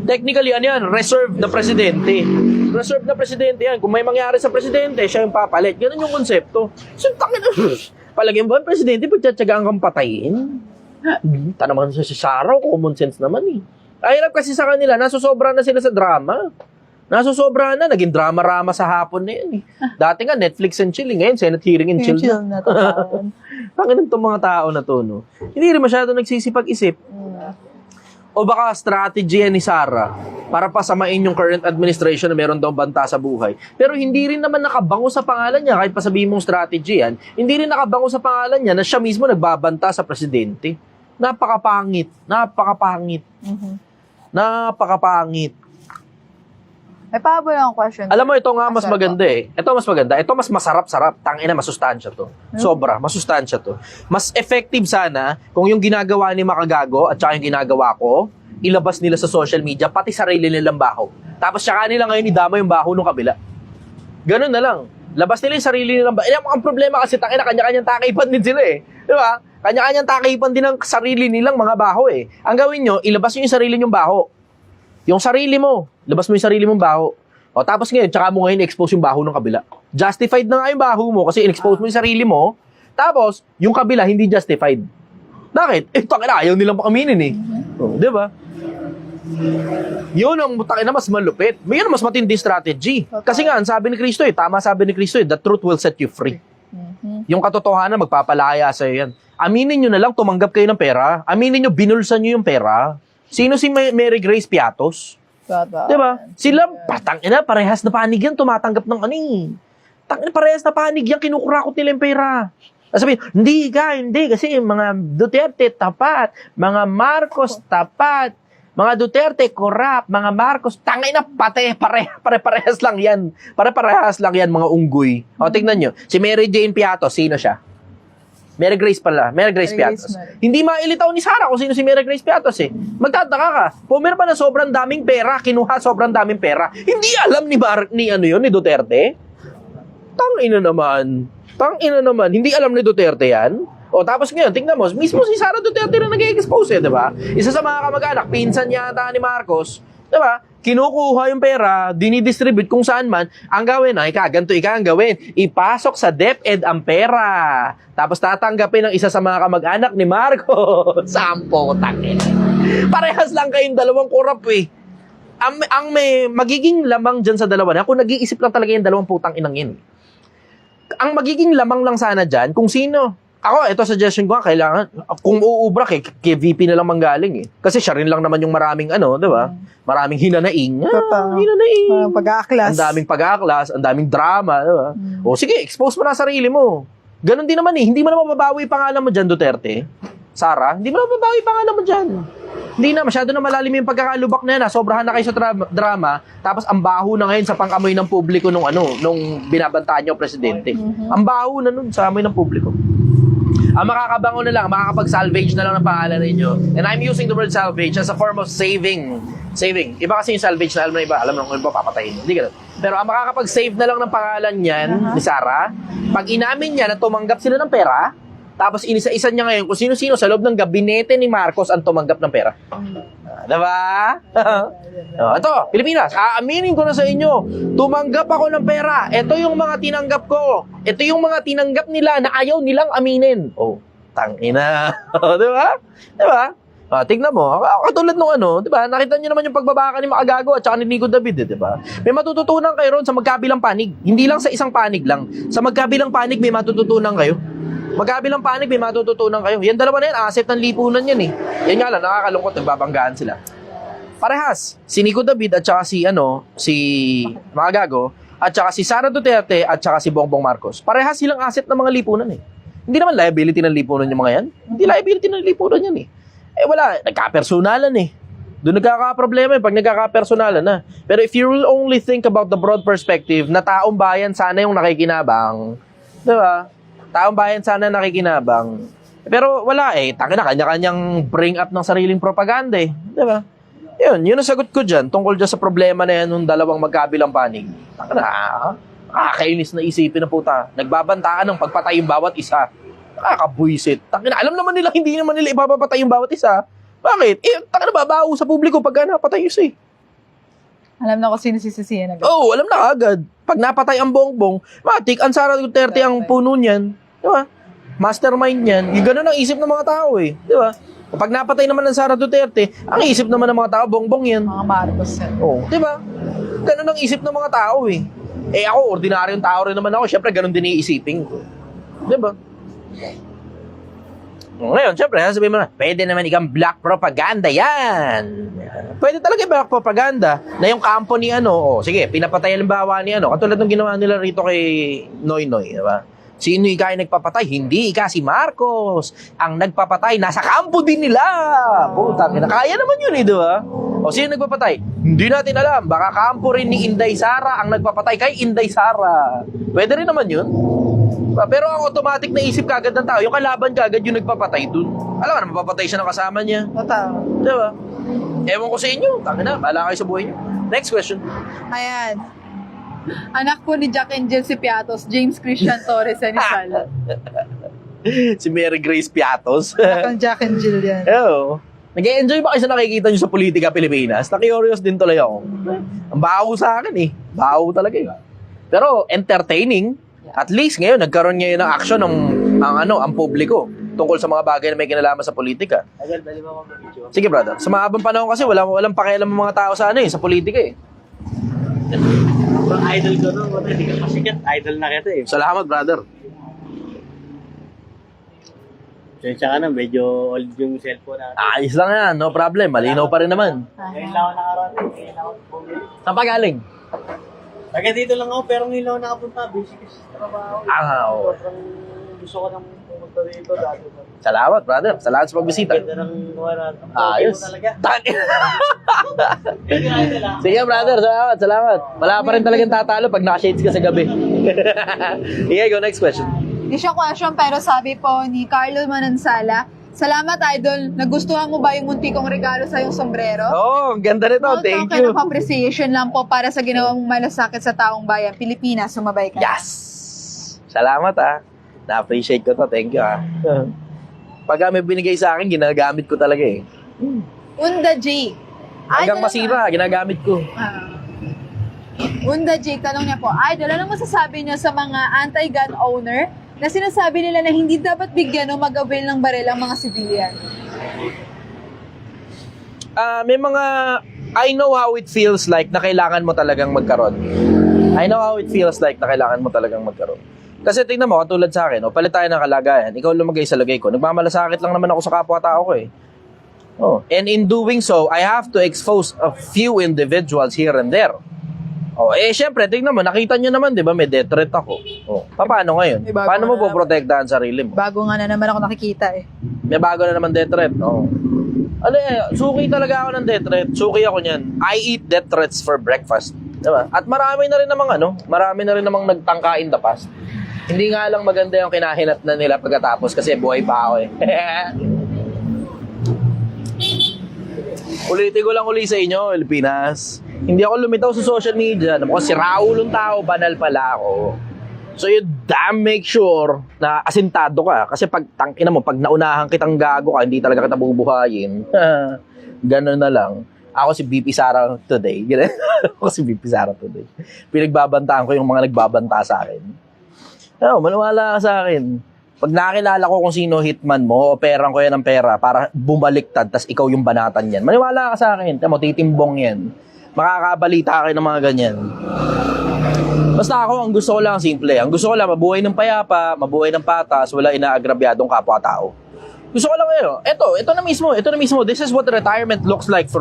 Technically, ano yan? Reserved na presidente. Reserved na presidente yan. Kung may mangyari sa presidente, siya yung papalit. Ganun yung konsepto. So, palagay mo ba, presidente, pagtsatsagaan kang patayin? Tanaman sa si Sarah, common sense naman eh. Ahirap kasi sa kanila, nasusobra na sila sa drama. Nasusobra na, naging drama-rama sa hapon na yan eh. Dati nga, Netflix and chill. Ngayon, Senate hearing and chill na. Tangin ng mga tao na to, no? Hindi rin masyado nagsisipag-isip. O baka strategy yan ni Sarah para pasamain yung current administration na meron daw banta sa buhay. Pero hindi rin naman nakabango sa pangalan niya, kahit pa sabihin mong strategy yan, hindi rin nakabango sa pangalan niya na siya mismo nagbabanta sa presidente. Napakapangit. Napakapangit. Napakapangit.
May pahabol lang question.
Alam mo, ito nga mas maganda eh. Ito mas maganda. Ito mas masarap-sarap. Tangina, masustansya to. Sobra, masustansya to. Mas effective sana kung yung ginagawa ni Makagago at saka yung ginagawa ko, ilabas nila sa social media, pati sarili nilang baho. Tapos saka nila ngayon idama yung baho nung kabila. Ganun na lang. Labas nila yung sarili nilang baho. Ang problema kasi tangina, kanya-kanyang takipan din sila eh. Di ba? Kanya-kanyang takipan din ng sarili nilang mga baho eh. Ang gawin nyo, ilabas nyo yung sarili nyong baho. Yung sarili mo, labas mo yung sarili mong baho. O tapos ngayon, tsaka mo ngayon expose yung baho ng kabila. Justified na nga yung baho mo kasi in-expose mo yung sarili mo. Tapos, yung kabila hindi justified. Bakit? Takina, ayaw nilang pakaminin eh. O, di ba? Yun ang takina mas malupit. May mas matindi strategy. Kasi nga, ang sabi ni Kristo tama sabi ni Kristo the truth will set you free. Yung katotohanan, magpapalaya sa'yo yan. Aminin nyo na lang, tumanggap kayo ng pera. Aminin nyo, binulsan nyo yung pera. Sino si Mary Grace Piatos? Diba? Sila, patangina, parehas na panig yan, tumatanggap ng ani. Tangina, parehas na panig yan, kinukurakot nila yung pera. Sabi, hindi. Kasi mga Duterte, tapat. Mga Marcos, tapat. Mga Duterte, corrupt. Mga Marcos, tangina, parehas lang yan. Parehas lang yan, mga unggoy. O, tingnan nyo. Si Mary Jane Piatos, sino siya? Mary Grace pala. Mary Grace Piatos. Hindi mailitaw ni Sarah kung sino si Mary Grace Piatos eh. Magtataka ka. Pumirma na sobrang daming pera. Kinuha sobrang daming pera. Hindi alam ni Duterte? Tangina naman. Hindi alam ni Duterte yan. O tapos ngayon, tingnan mo, mismo si Sara Duterte na nag-expose di ba? Isa sa mga kamag-anak, pinsan yata ni Marcos, di ba? Kinukuha yung pera, dinidistribute kung saan man, ang gawin ay kaganto ang gawin. Ipasok sa DepEd ang pera. Tapos tatanggapin ng isa sa mga kamag-anak ni Marcos. Sampo, takin. Parehas lang kayong dalawang korap eh. Ang may magiging lamang dyan sa dalawa na, kung nag-iisip lang talaga yung dalawang putang inang yun. Ang magiging lamang lang sana dyan, kung sino. Ako, ito suggestion ko, kailangan, kung uubra kay VP na lang manggaling eh. Kasi siya rin lang naman yung maraming di ba? Maraming hinanaing. Hinanaing.
Pag-aaklas.
Ang daming pag-aaklas, ang daming drama, di ba? O sige, expose mo na sarili mo. Ganon din naman eh. Hindi mo na mababawi pangalan mo dyan, Duterte. Sara, hindi mo na mababawi pangalan mo dyan. Hindi na, masyado na malalim yung pagkakalubak na yan. Sobrahan na kayo sa drama. Tapos ang baho na ngayon sa pang-amoy ng publiko nung binabantaan niyo presidente. Ang baho na nun sa amoy ng publiko. Ang makakabango na lang, makakapag-salvage na lang ng pangalan ninyo. And I'm using the word salvage as a form of saving. Iba kasi yung salvage na alam na iba. Alam na kung iba papatayin. Hindi ganun. Pero ang makakapag-save na lang ng pangalan niyan, ni Sarah, pag inamin niya na tumanggap sila ng pera, tapos inisa-isa niya ngayon kung sino-sino sa loob ng gabinete ni Marcos ang tumanggap ng pera. Diba? Ito, Pilipinas, aaminin ko na sa inyo, tumanggap ako ng pera. Ito yung mga tinanggap ko. Ito yung mga tinanggap nila na ayaw nilang aminin. Oh, tangina. Diba? Diba? Tignan mo, katulad nung diba? Nakita niyo naman yung pagbabaka ni Makagago at saka ni Nico David, diba? May matututunan kayo ron sa magkabilang panig. Hindi lang sa isang panig lang. Sa magkabilang panig may matututunan kayo. Magkabilang panig, may matututunan kayo. Yan dalawa na yan, asset ng lipunan yan eh. Yan nga lang, nakakalungkot, nagbabanggaan sila. Parehas, si Nico David at saka si Makagago, at saka si Sara Duterte at saka si Bongbong Marcos. Parehas silang asset ng mga lipunan eh. Hindi naman liability ng lipunan yung mga yan. Hindi liability ng lipunan yan eh. Wala, nagkapersonalan eh. Doon nagkakaproblema pag nagkakapersonalan na. Pero if you will only think about the broad perspective na taong bayan sana yung nakikinabang, diba? Taong bayan sana nakikinabang. Pero wala eh. Kanya-kanyang bring up ng sariling propaganda eh. Diba? Yun ang sagot ko dyan. Tungkol dyan sa problema na yan ng dalawang magkabilang panig. Nakakainis na isipin na puta. Nagbabantaan ng pagpatay yung bawat isa. Nakakabuisit. Alam naman nila, hindi naman nila ipapapatay yung bawat isa. Bakit? Babaho sa publiko pagka napatay yung isa eh.
Alam na ko sino sisisihan agad.
Oo, alam na agad. Pag napatay ang Bongbong, matik, ang Sara Duterte ang puno niyan. Di ba? Mastermind niyan. Yung ganun ang isip ng mga tao eh. Di ba? Pag napatay naman ng Sara Duterte, ang isip naman ng mga tao, Bongbong yan.
Mga Marcos yan.
Oo, di ba? Ganun ang isip ng mga tao eh. Eh ako, ordinaryong tao rin naman ako. Siyempre, ganun din iisipin ko. Di ba? Ngayon, siyempre, sasabihin mo na, pwede naman ikang black propaganda yan. Pwede talaga yung black propaganda na yung kampo ni sige, pinapatay halimbawa ni katulad ng ginawa nila rito kay Noynoy, di ba? Sino ika yung nagpapatay? Hindi ika si Marcos. Ang nagpapatay, nasa kampo din nila. Puta, kaya naman yun di ba? O sino nagpapatay? Hindi natin alam. Baka kampo rin ni Inday Sara ang nagpapatay kay Inday Sara. Pwede rin naman yun. Pero ang automatic na isip kagad ng tao, yung kalaban kagad yung nagpapatay dun. Alam ka na, mapapatay siya ng kasama niya.
Totoo.
Diba? Ewan ko sa inyo. Tangin na, bahala kayo sa buhay niyo. Next question.
Ayan. Anak po ni Jack and Jill si Piatos, James Christian Torres Anizal.
Si Mary Grace Piatos.
Anak ng Jack and Jill yan.
Oo. Nag-e-enjoy ba kayo sa nakikita nyo sa politika Pilipinas? Na-curious din tuloy ako. Ang baho sa akin eh. Baho talaga eh. Pero entertaining. At least ngayon, nagkaroon ngayon ng action ang publiko tungkol sa mga bagay na may kinalaman sa politika. Sige brother, sa mahabang panahon kasi walang pakialam ng mga tao sa sa politika eh.
Ang idol ko no, hindi ka pasikat, idol na kita eh.
Salamat brother.
Sensya ka na, medyo old yung cellphone natin.
Ayos lang yan, no problem. Malinaw pa rin naman.
Ngayon lang ako nakarating, ngayon lang ako bumili.
Saan pa galing?
Taga dito lang ako, pero ngayon lang ako nakapunta, basic is trabaho.
Oo.
Sobrang gusto ko nang pumunta dito dati.
Salamat brother, salamat sa pagbisita.
Ganda ng wala.
Ayos.
Talaga.
Sige brother, salamat. Wala pa rin talagang tatalo pag naka-shades ka sa gabi. Okay, go next question.
Hindi siya question pero sabi po ni Carlo Manansala, salamat idol, nagustuhan mo ba yung munti kong regalo sa yung sombrero?
Oh, ang ganda nito. Thank
Token
you.
of appreciation lang po para sa ginawa mong malasakit sa taong bayan. Pilipinas, sumabay ka.
Yes! Salamat Na-appreciate ko to. Thank you Pag may binigay sa akin, ginagamit ko talaga eh.
Unda J.
Hanggang masira, ginagamit ko.
Unda J, tanong niya po, idol, anong masasabi niyo sa mga anti-gun owner na sinasabi nila na hindi dapat bigyan o mag-avail ng baril ang mga civilian?
May mga, I know how it feels like na kailangan mo talagang magkaroon. I know how it feels like na kailangan mo talagang magkaroon. Kasi tingnan mo, katulad sa akin, pala tayo ng kalagayan, ikaw lumagay sa lagay ko, nagmamalasakit lang naman ako sa kapwa-tao ko eh. And in doing so, I have to expose a few individuals here and there. Syempre, tingnan mo, nakita nyo naman, di ba, may death threat ako. Paano ngayon?
May bago
Paano mo
na
poprotektahan sarili mo?
Bago nga na naman ako nakikita eh.
May bago na naman death threat. Suki talaga ako ng death threat. Suki ako niyan. I eat death threats for breakfast. Diba? At marami na rin namang nagtangka in the past. Hindi nga lang maganda yung kinahinat na nila pagkatapos kasi buhay pa ako eh. Ulitin ko lang uli sa inyo, Pilipinas. Hindi ako lumitaw sa social media. Si Raulong tao, banal pala ako. So you damn make sure na asintado ka. Kasi pag tangina mo, pag naunahan kitang gago ka, hindi talaga kita bubuhayin. Ganun na lang. Ako si BP Sara today. Ako si BP Sara today. Pinagbabantaan ko yung mga nagbabanta sa akin. Maniwala ka sa akin. Pag nakilala ko kung sino hitman mo, operang ko yan ng pera para bumaliktad, tas ikaw yung banatan yan. Maniwala ka sa akin. Titimbong yan. Makakabalita kayo ng mga ganyan. Basta ako, ang gusto ko lang simple. Ang gusto ko lang, mabuhay ng payapa, mabuhay ng patas, wala inaagrabyadong kapwa-tao. Gusto ko lang ito na mismo. This is what retirement looks like for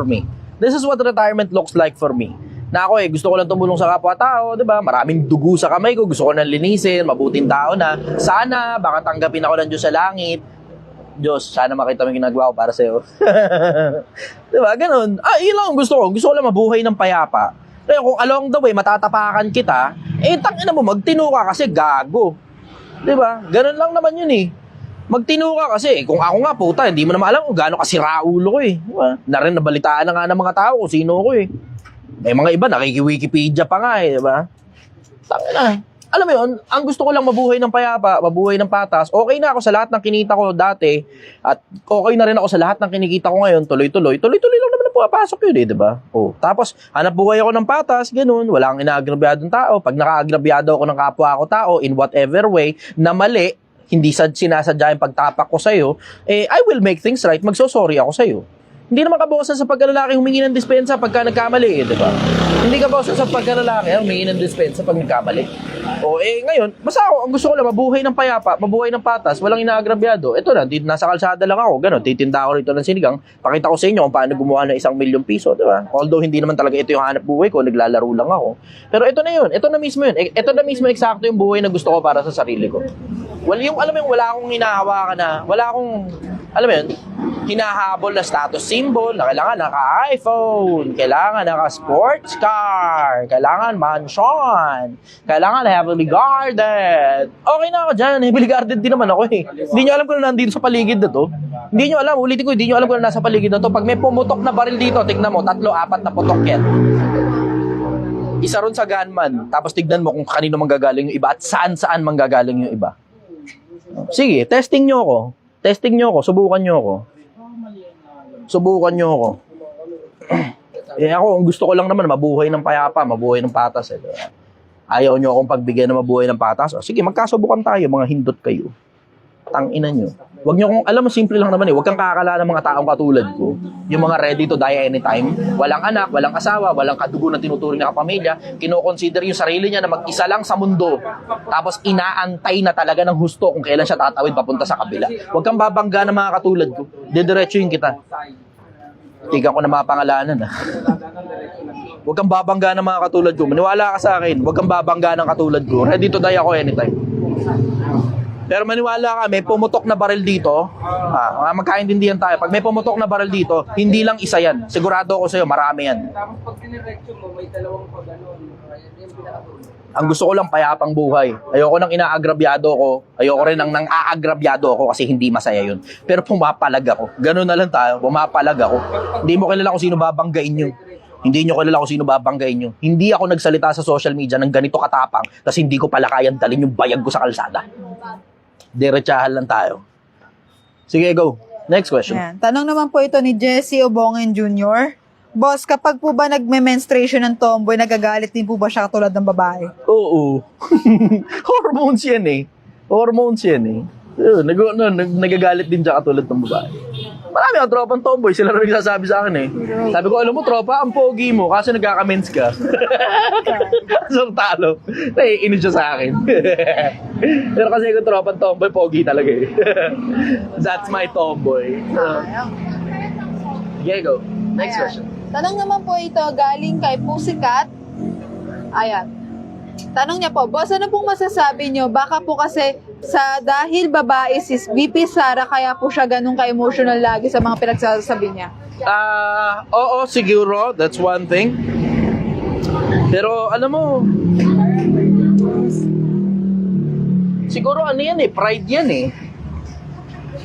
me. Na ako gusto ko lang tumulong sa kapwa-tao, di ba? Maraming dugo sa kamay ko, gusto ko nang linisin, mabuting tao na. Sana, baka tanggapin ako ng Diyos sa langit. Diyos, sana makita mo yung ginagawa ko para sa'yo. Di ba? Ganun. Yun lang ang gusto ko. Gusto ko lang mabuhay ng payapa. Kaya kung along the way, matatapakan kita, tangina mo, magtino ka kasi gago. Di ba? Ganun lang naman yun eh. Magtino ka kasi. Kung ako nga, puta, hindi mo naman alam kung gaano kasira ulo ko eh. Di ba? Nabalitaan na nga ng mga tao kung sino ko eh. May mga iba, nakiki-Wikipedia pa nga eh, di ba? Tangina. Alam mo yun, ang gusto ko lang mabuhay ng payapa, mabuhay ng patas. Okay na ako sa lahat ng kinita ko dati at okay na rin ako sa lahat ng kinikita ko ngayon. Tuloy-tuloy lang naman ang pumapasok yun eh, di ba? Oh, tapos, hanap buhay ako ng patas, ganun, wala kang inaagrabyadong tao. Pag nakaagrabyado ako ng kapwa ko tao, in whatever way, na mali, hindi sinasadya yung pagtapak ko sa'yo, I will make things right, magsosorry ako sa'yo. Hindi naman kabawasan sa pagkalalaki humingi ng dispensa pagka nagkamali, di ba? Hindi kabawasan sa pagkalalaki humingi ng dispensa pag nagkamali. O ngayon, basta ako, ang gusto ko lang, mabuhay ng payapa, mabuhay ng patas, walang inaagrabyado. Ito na, nasa kalsada lang ako, gano'n, titinda ako rito ng sinigang, pakita ko sa inyo kung paano gumawa ng 1 milyong piso, di ba? Although hindi naman talaga ito yung hanap buhay ko, naglalaro lang ako. Pero ito na yun, ito na mismo yun. Ito na mismo eksakto yung buhay na gusto ko para sa sarili ko. Well, yung, alam mo yung wala akong hinahawakan na, wala akong, alam mo yun, hinahabol na status symbol na kailangan naka-iPhone, kailangan naka-sports car, kailangan mansion, kailangan heavily guarded. Okay na ako dyan, heavily guarded din naman ako eh. Hindi nyo alam kung nandito sa paligid na to. Hindi nyo alam, ulitin ko, hindi nyo alam kung nasa paligid na to. Pag may pumutok na baril dito, tignan mo, 3-4 na putok yan. Isa ron sa gunman, tapos tignan mo kung kanino manggagaling yung iba at saan-saan manggagaling yung iba. Sige, testing nyo ako. Testing nyo ako, subukan nyo ako. Subukan nyo ako. Ako, ang gusto ko lang naman, mabuhay ng payapa, mabuhay ng patas. Eh. Ayaw nyo akong pagbigyan na mabuhay ng patas. O, sige, magkasubukan tayo, mga hindot kayo. Tangina nyo. Huwag nyo kung, alam mo, simple lang naman eh. Huwag kang kakala ng mga taong katulad ko. Yung mga ready to die anytime. Walang anak, walang asawa, walang kadugo na tinuturing na kapamilya. Kino-consider yung sarili niya na mag-isa lang sa mundo. Tapos inaantay na talaga ng husto kung kailan siya tatawid papunta sa kabila. Huwag kang babangga ng mga katulad ko. Didiretsuhin kita. Tigan ko na mga pangalanan. Huwag kang babangga ng mga katulad ko. Maniwala ka sa akin. Huwag kang babangga ng katulad ko. Ready to die ako anytime. Pero maniwala ka, may pumutok na baril dito, magkaintindihan tayo. Pag may pumutok na baril dito, hindi lang isa yan. Sigurado ako sa'yo, marami yan.
Tapos pag dinireksyon mo, may dalawang pag-anon. Yung pinakatulog.
Ang gusto ko lang payapang buhay. Ayoko nang inaagrabyado ko. Ayoko rin nang aagrabyado ako kasi hindi masaya yun. Pero pumapalag ako. Ganun na lang tayo, pumapalag ako. Hindi mo kilala kung sino babanggain nyo. Hindi nyo kilala kung sino babanggain nyo. Hindi ako nagsalita sa social media ng ganito katapang tapos hindi ko pala kayang dalhin yung bayag ko sa kalsada. Diretsahan lang tayo. Sige, go. Next question.
Ayan. Tanong naman po ito ni Jesse Obongen Jr. Boss, kapag po ba nagme-menstruation ng tomboy, nagagalit din po ba siya katulad ng babae?
Oo. Hormones yan eh. Hormones yan eh. Nagagalit din siya katulad ng babae. Marami akong tropang tomboy. Sila rin nagsasabi sa akin eh. Sabi ko, alam mo, tropa, ang pogi mo. Kaso nagkakamens ka. So, talo. Naiinis siya sa akin. Pero kasi kung tropang tomboy, pogi talaga eh. That's my tomboy. Okay, go. Next question.
Tanong naman po ito galing kay Pussycat. Ayan. Tanong niya po, boss, ano pong masasabi niyo? Baka po kasi dahil babae si VP Sara, kaya po siya ganun ka-emotional lagi sa mga pinagsasabi niya.
Oo, siguro. That's one thing. Pero, alam mo, siguro ano yan eh, pride yan eh.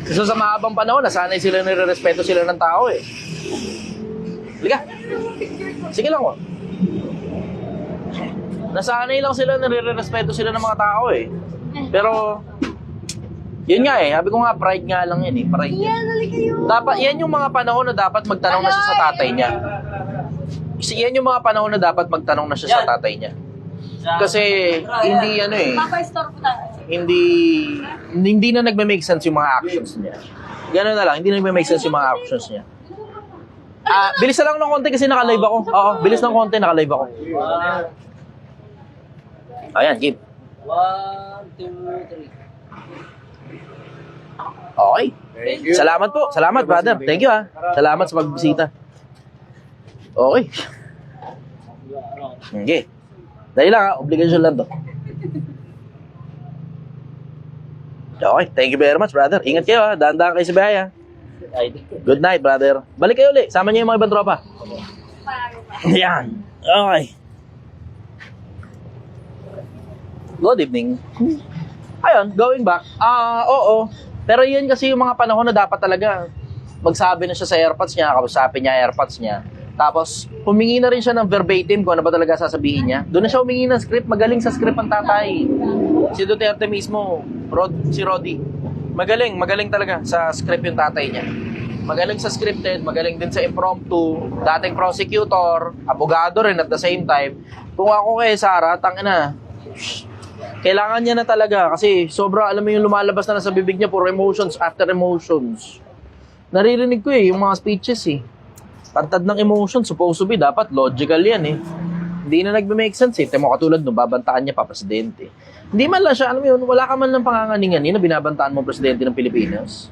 Kasi sa mahabang panahon, nasanay sila, nire-respeto sila ng tao eh. Liga. Sige lang oh. Nasanay lang sila, nire-respeto sila ng mga tao eh. Pero, yun nga eh, sabi ko nga, pride nga lang yan eh, pride yan. Dapat, yan yung mga panahon na dapat magtanong na siya sa tatay niya. Yan yung mga panahon na dapat magtanong na siya sa tatay niya. Kasi, hindi ano eh, hindi na nagme-make sense yung mga actions niya. Gano'n na lang, hindi na nagme-make sense yung mga actions niya. Bilis na lang ng konti kasi naka-live ako. Oo, bilis ng konti, naka-live ako. Ayan, keep.
1, 2, 3.
Okay. Salamat po. Salamat, brother. Thank you ha. Salamat sa pagbisita. Okay. Okay. Dahil lang ha, obligation lang to. Okay, thank you very much, brother. Ingat kayo ha. Dahan-dahan kayo sa biyahe ha. Good night, brother. Balik kayo ulit. Sama niyo yung mga ibang tropa. Yan. Okay. Good evening. Ayun, going back. Oo. Pero yun kasi yung mga panahon na dapat talaga magsabi na siya sa AirPods niya, kausapin niya AirPods niya. Tapos, humingi na rin siya ng verbatim kung ano ba talaga sasabihin niya. Doon na siya humingi ng script. Magaling sa script ang tatay. Si Duterte mismo, si Rodi. Magaling talaga sa script yung tatay niya. magaling sa scripted, magaling din sa impromptu, dating prosecutor, abogado rin at the same time. Kung ako kay Sara, tangina, kailangan niya na talaga kasi sobra, alam mo yung lumalabas na sa bibig niya, puro emotions after emotions. Naririnig ko yung mga speeches Pantad ng emotions, supposed to be, dapat logical yan Hindi na nagme-make sense Temo katulad nung babantaan niya pa, presidente. Hindi man lang siya, alam mo yun, wala ka man ng panganganingan na binabantaan mo presidente ng Pilipinas.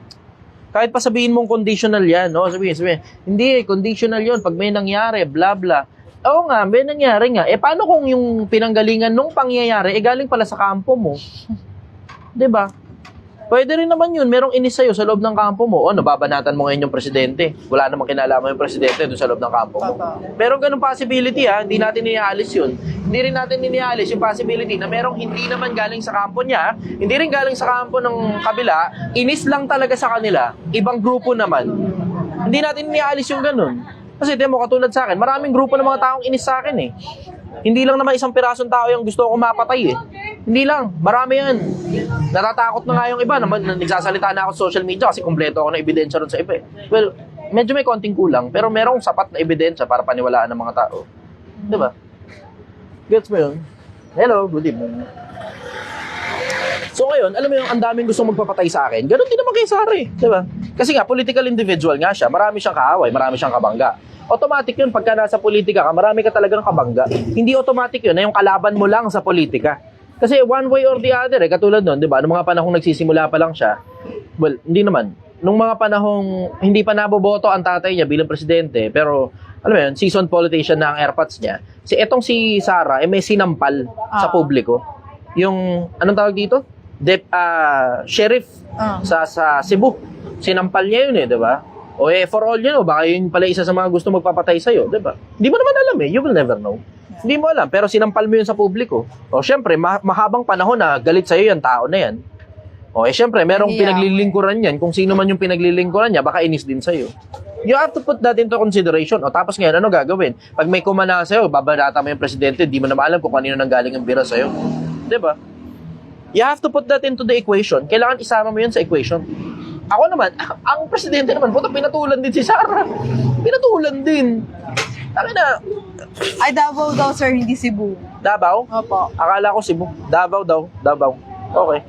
Kahit pa sabihin mong conditional yan, no? Sabihin, hindi, conditional yun, pag may nangyari, bla bla. Oo nga, may nangyari nga. Paano kung yung pinanggalingan nung pangyayari, galing pala sa kampo mo? 'Di ba? Pwede rin naman yun, merong inis sa'yo sa loob ng kampo mo. Nababanatan mo ngayon yung presidente. Wala namang kinalaman yung presidente doon sa loob ng kampo mo. Pero ganun possibility hindi natin iniaalis yun. Hindi rin natin iniaalis yung possibility na merong hindi naman galing sa kampo niya, hindi rin galing sa kampo ng kabila, inis lang talaga sa kanila, ibang grupo naman. Hindi natin iniaalis yung ganun. Kasi demo katulad sa akin, maraming grupo ng mga taong inis sa akin Hindi lang naman isang pirasong tao yung gusto ko mapatay Hindi lang, marami yan. Natatakot na nga yung iba, nagsasalita na ako sa social media kasi kumpleto ako ng ebidensya ron sa iba Well, medyo may konting kulang, pero merong sapat na ebidensya para paniwalaan ng mga tao. Diba? Gets mo yun? Hello, good evening. So ngayon, alam mo yung ang daming gustong magpapatay sa akin, ganun din naman kay Sara diba? Kasi nga, political individual nga siya, marami siyang kaaway, marami siyang kabangga. Automatic yun, pagka nasa politika ka, marami ka talagang kabangga. Hindi automatic yun na yung kalaban mo lang sa politika. Kasi one way or the other, katulad nun, di ba? Noong mga panahong nagsisimula pa lang siya, well, hindi naman. Nung mga panahong hindi pa naboboto ang tatay niya bilang presidente, pero, alam mo yun, seasoned politician na ang airpods niya, etong si Sara, may sinampal sa publiko. Yung, anong tawag dito? Sheriff sa Cebu. Sinampal niya yun di ba? For all you know, baka yun pala isa sa mga gusto magpapatay sa'yo, di ba? Hindi mo naman alam you will never know. Hindi mo alam, pero sinampal mo yun sa publiko. Syempre, mahabang panahon na galit sa'yo yung tao na yan. Syempre, merong pinaglilingkuran yan. Kung sino man yung pinaglilingkuran niya, baka inis din sa'yo. You have to put that into consideration. Tapos ngayon, ano gagawin? Pag may kumana sa'yo, babarata mo yung presidente, di mo naman alam kung kanino nang galing ang bira sa'yo. Di ba? You have to put that into the equation. Kailangan isama mo yun sa equation. Ako naman, ang presidente naman, pinatulan din si Sara. Pinatulan din. Taka na.
Ay, Davao daw, sir, hindi Cebu.
Davao?
Opo.
Akala ko Cebu. Davao daw. Davao. Okay.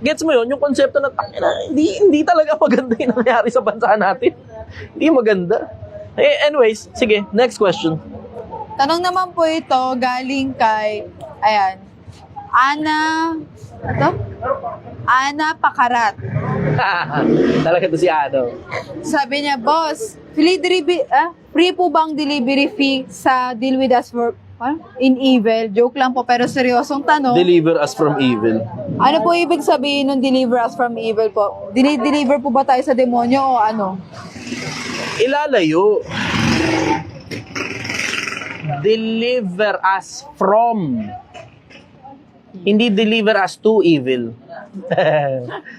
Gets mo yun? Yung konsepto na, hindi talaga maganda yung nangyari sa bansa natin. Hindi maganda. Anyways, sige, next question.
Tanong naman po ito, galing kay, Ana Pakarat.
Talaga to si Ano.
Sabi niya, boss, free po bang delivery fee sa Deal With Us in Evil? Joke lang po, pero seryosong tanong.
Deliver us from evil.
Ano po ibig sabihin ng deliver us from evil po? Deliver po ba tayo sa demonyo o ano?
Ilalayo. Deliver us from. Hindi deliver us to evil.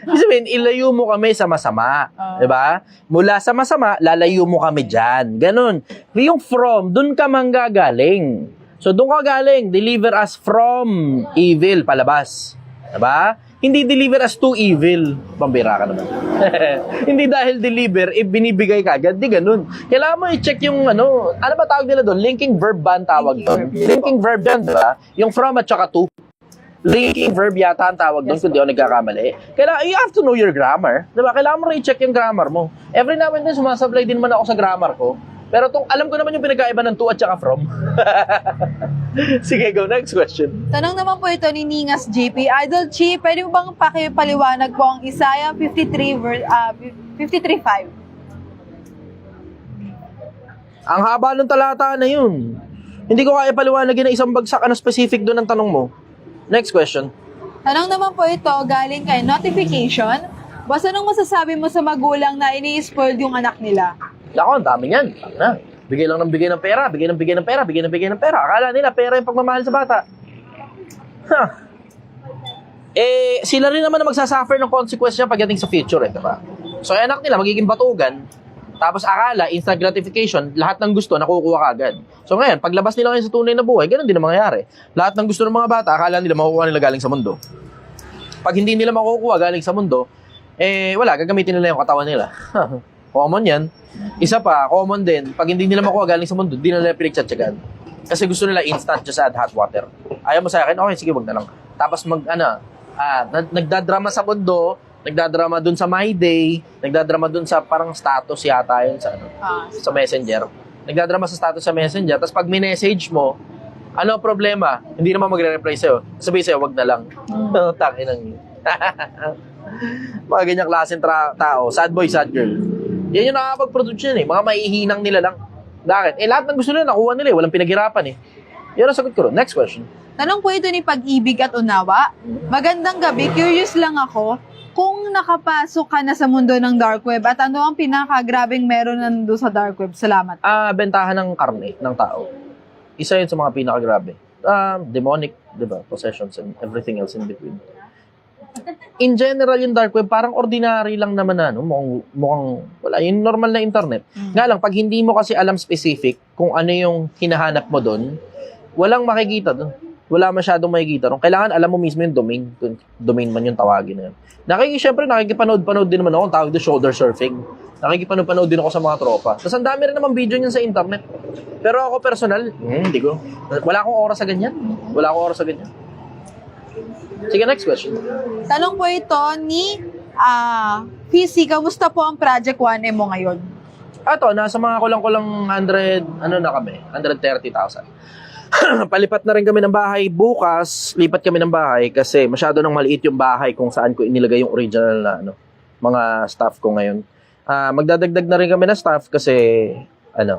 Ibig sabihin, ilayo mo kami sa masama. Diba? Mula sa masama, lalayo mo kami dyan. Ganon. Yung from, dun ka manggagaling. So, dun ka galing, deliver us from evil, palabas. Diba? Hindi deliver us to evil. Pambira ka naman. Hindi dahil deliver, binibigay ka agad. Di ganun. Kailangan mo i-check yung ano ba tawag nila doon? Linking verb ba ang tawag doon? Linking verb yan, diba? Yung from at saka to. Linking verb yata ang tawag doon, kung di ako nagkakamali. Kailangan, you have to know your grammar. Diba? Kailangan mo rin i-check yung grammar mo. Every now and then, sumasablay din man ako sa grammar ko. Pero alam ko naman yung pinagkaiba ng to at saka from. Sige, go. Next question.
Tanong naman po ito ni Ningas JP. Idol Chi, pwede mo bang pakipaliwanag po ang Isaiah 53:5?
Ang haba ng talata na yun. Hindi ko kaya paliwanagin na isang bagsak na specific doon ang tanong mo. Next question.
Tanong naman po ito, galing kay Notification. Boss, anong masasabi mo sa magulang na ini-spoiled yung anak nila?
Ako, ang dami yan. Bigay lang ng bigay ng pera, bigay ng bigay ng pera, bigay ng bigay ng pera. Akala nila pera yung pagmamahal sa bata. Sila rin naman na magsasuffer ng consequence niya pagdating sa future, diba? So, yung anak nila magiging batugan, tapos akala, instant gratification, lahat ng gusto, nakukuha ka agad. So ngayon, paglabas nila ngayon sa tunay na buhay, ganun din ang mangyayari. Lahat ng gusto ng mga bata, akala nila makukuha nila galing sa mundo. Pag hindi nila makukuha galing sa mundo, Wala, gagamitin nila yung katawan nila. Common yan. Isa pa, common din, pag hindi nila makuha galing sa mundo, hindi nila pinagtsatsagan. Kasi gusto nila instant, just add hot water. Ayaw mo sa akin, okay, sige, wag na lang. Tapos nagdadrama sa mundo, nagdadrama dun sa My Day, nagdadrama dun sa parang status yata yun sa, sa Messenger. Nagdadrama sa status sa Messenger, tapos pag minessage mo, ano ang problema? Hindi naman magre-reply sa'yo. Sabi sa'yo, wag na lang. Tangin ang mga ganyang klaseng tao, sad boy, sad girl. Yan yung nakakapag-produce yan Mga maihinang nila lang. Bakit? Lahat ng gusto nila, nakuha nila Walang pinaghirapan Yan ang sagot ko ron. Next question.
Tanong po ito ni Pag-ibig at Unawa. Magandang gabi, curious lang ako kung nakapasok ka na sa mundo ng dark web at ano ang pinakagrabing meron nando sa dark web. Salamat.
Bentahan ng karne ng tao. Isa yun sa mga pinakagrabe. Demonic, di ba? Possessions and everything else in between. In general, yung dark web, parang ordinary lang naman mukhang wala. Yung normal na internet. Nga lang, pag hindi mo kasi alam specific kung ano yung hinahanap mo doon, walang makikita doon. Wala masyadong makikita doon. Kailangan alam mo mismo yung domain. Domain man yung tawagin na yun. Siyempre, nakikipanood din naman ako. Ang tawag doon, shoulder surfing. Nakikipanood din ako sa mga tropa. Tapos ang dami rin naman video niyan sa internet. Pero ako personal, hindi ko. Wala akong oras sa ganyan. Sige, next question.
Tanong po ito ni PC, kamusta po ang Project 1M mo ngayon?
Nasa mga kulang-kulang 130,000. Palipat na rin kami ng bahay bukas. Lipat kami ng bahay kasi masyado nang maliit yung bahay kung saan ko inilagay yung original na mga staff ko ngayon. Magdadagdag na rin kami ng staff kasi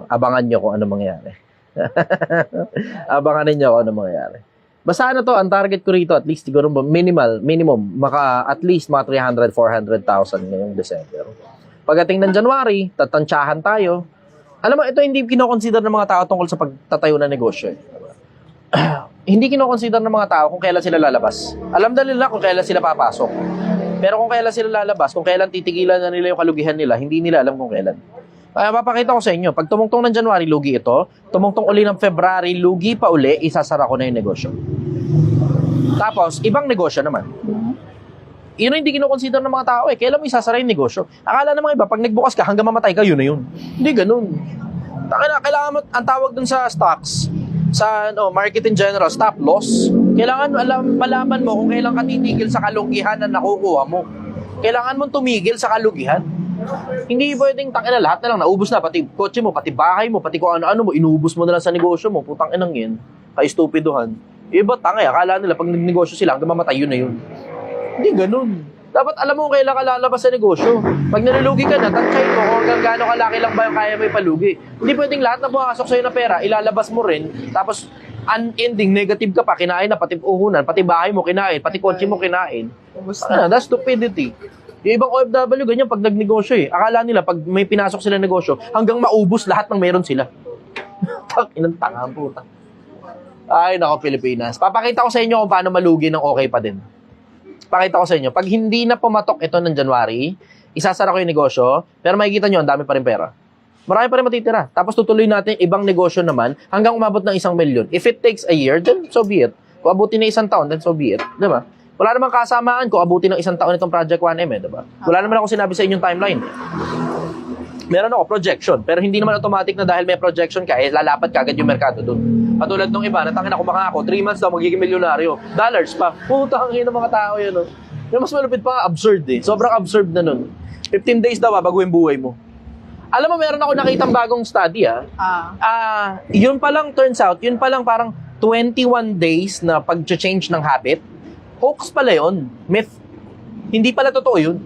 abangan nyo kung ano mangyayari. Abangan ninyo kung ano mangyayari. Basta ang target ko rito, at least siguro minimum, at least mga 300,000-400,000 ngayong December. Pagdating ng January, tatansyahan tayo. Alam mo, ito hindi kinoconsider ng mga tao tungkol sa pagtatayo ng negosyo. Hindi kinoconsider ng mga tao kung kailan sila lalabas. Alam na nila kung kailan sila papasok. Pero kung kailan sila lalabas, kung kailan titigilan na nila yung kalugihan nila, hindi nila alam kung kailan. Papakita ko sa inyo, pag tumungtong ng January, lugi ito. Tumungtong uli ng February, lugi pa uli, isasara ko na yung negosyo. Tapos, ibang negosyo naman. Yun hindi kinoconsider ng mga tao Kailan mo isasara yung negosyo? Akala ng mga iba, pag nagbukas ka, hanggang mamatay ka, yun na yun. Hindi ganun. Kailangan mo, ang tawag dun sa stocks, sa market in general, stop loss. Kailangan malaman mo kung kailan ka titigil sa kalugihan na nakukuha mo. Kailangan mong tumigil sa kalugihan. Hindi pwedeng lahat na lang naubos na, pati kotse mo, pati bahay mo, pati kung ano-ano mo, inubos mo na lang sa negosyo mo, putang inang yun, ka-stupiduhan. Iba akala nila, pag nagnegosyo sila, hanggang mamatay yun na yun. Hindi ganun. Dapat alam mo kailan ka lalabas sa negosyo. Pag nalulugi ka na, tansyahin mo kung hanggang gaano kalaki lang ba yung kaya mo ipalugi. Hindi pwedeng lahat na pumasok sa'yo na pera, ilalabas mo rin, tapos unending negative ka pa, kinain na, pati uhunan, pati bahay mo kinain, pati kotse mo kinain. That's stupidity. Yung ibang OFW, ganyan pag nagnegosyo Akala nila, pag may pinasok sila negosyo, hanggang maubos lahat ng meron sila. Inang tanga ang puta. Ay, nako Pilipinas. Papakita ko sa inyo kung paano malugi ng okay pa din. Pakita ko sa inyo. Pag hindi na pumatok ito ng January, isasara ko yung negosyo, pero makikita nyo, ang dami pa rin pera. Marami pa rin matitira. Tapos tutuloy natin ibang negosyo naman hanggang umabot ng 1 milyon. If it takes a year, then so be it. Kung abutin na 1 taon, then so be it. Diba? Wala namang kasamaan kung abutin ng 1 taon itong Project 1M diba? Wala naman ako sinabi sa inyong timeline. Meron ako projection, pero hindi naman automatic na dahil may projection ka, lalapat ka agad yung merkado dun. Katulad nung iba, natangin ako baka ako, 3 months daw magiging milyonaryo. Dollars pa. Putang ina ng mga tao yun. Yung mas malupit pa, absurd Sobrang absurd na nun. 15 days daw, baguhin buhay mo. Alam mo, meron ako nakitang bagong study yun palang turns out, yun palang parang 21 days na pag-change ng habit. Hoax pala yun. Myth. Hindi pala totoo yun.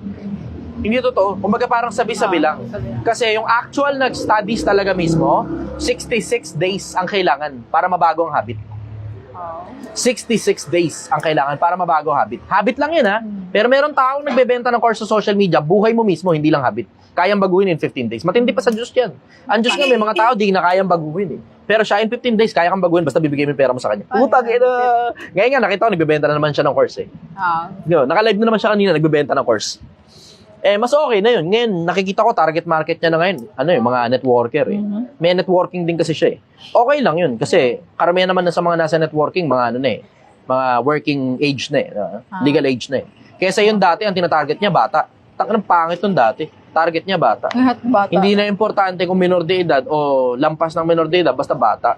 Hindi totoo. Kumbaga parang sabi-sabi lang. Kasi yung actual nag-studies talaga mismo, 66 days ang kailangan para mabago ang habit. 66 days ang kailangan para mabago ang habit. Habit lang yun Pero meron taong nagbebenta ng course sa social media, buhay mo mismo, hindi lang habit. Kayang baguhin in 15 days. Matindi pa sa Diyos yan. Ang Diyos nga, may mga tao di na kayang baguhin Pero siya in 15 days, kaya kang baguhin basta bibigay mo yung pera mo sa kanya. Putang ina. Ngayon nga, nakita ko, nagbebenta na naman siya ng course Naka-live na naman siya kanina, nagbebenta ng course. Mas okay na yun. Ngayon, nakikita ko, target market niya na ngayon. Mga networker May networking din kasi siya Okay lang yun. Kasi, karamihan naman na sa mga nasa networking, mga mga working age na legal age na Kesa yun dati, ang tinatarget niya, bata. Tangin ng pangit nun dati. Target niya bata.
Lahat bata.
Hindi na importante kung minor de edad o lampas ng minor de edad, basta bata.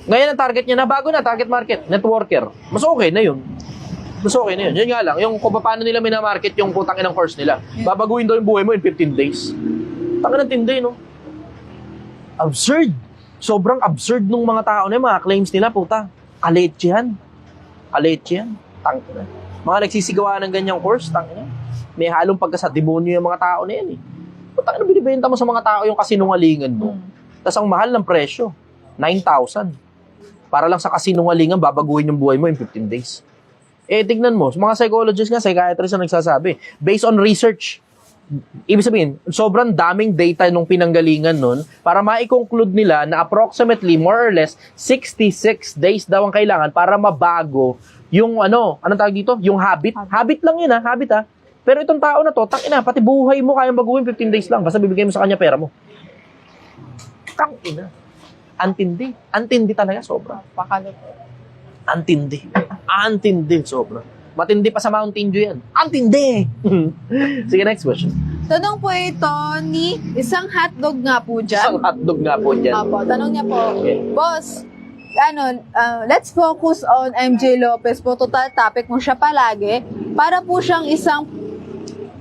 Ngayon ang target niya na bago na, target market, networker. Mas okay na yun. Mas okay na yun. Yun nga lang, yung kung paano nila minamarket yung putangin ng course nila. Babaguhin daw yung buhay mo in 15 days. Tangin ng tindi, no? Absurd. Sobrang absurd nung mga tao na yun, mga claims nila, puta. Aletse yan. Aletse yan. Tangin na. Mga nagsisigawa ng ganyang course, tangin na. May halong pagka sa demonyo yung mga tao na yan, eh. Puta, ano binibenta mo sa mga tao yung kasinungalingan mo? Tapos ang mahal ng presyo, 9,000. Para lang sa kasinungalingan, babaguhin yung buhay mo in 15 days. Eh, tignan mo, mga psychologists nga, psychiatrists ang nagsasabi, based on research, ibig sabihin, sobrang daming data nung pinanggalingan nun para ma-conclude nila na approximately, more or less, 66 days daw ang kailangan para mabago yung anong tawag dito? Yung habit. Habit lang yun, habit, ha. Pero itong tao na to, tangina, pati buhay mo kayang baguhin 15 days lang, basta bibigay mo sa kanya pera mo. Tangina. Antindi. Antindi talaga, sobra.
Pakalito.
Antindi. Antindi, sobra. Matindi pa sa Mountain Dew yan. Antindi! Sige, next question.
Tanong po ito ni isang hotdog nga po dyan.
Isang hotdog nga po dyan.
Apo, tanong niya po,
Okay.
Boss, let's focus on MJ Lopez po. Total topic mo siya palagi. Para po siyang isang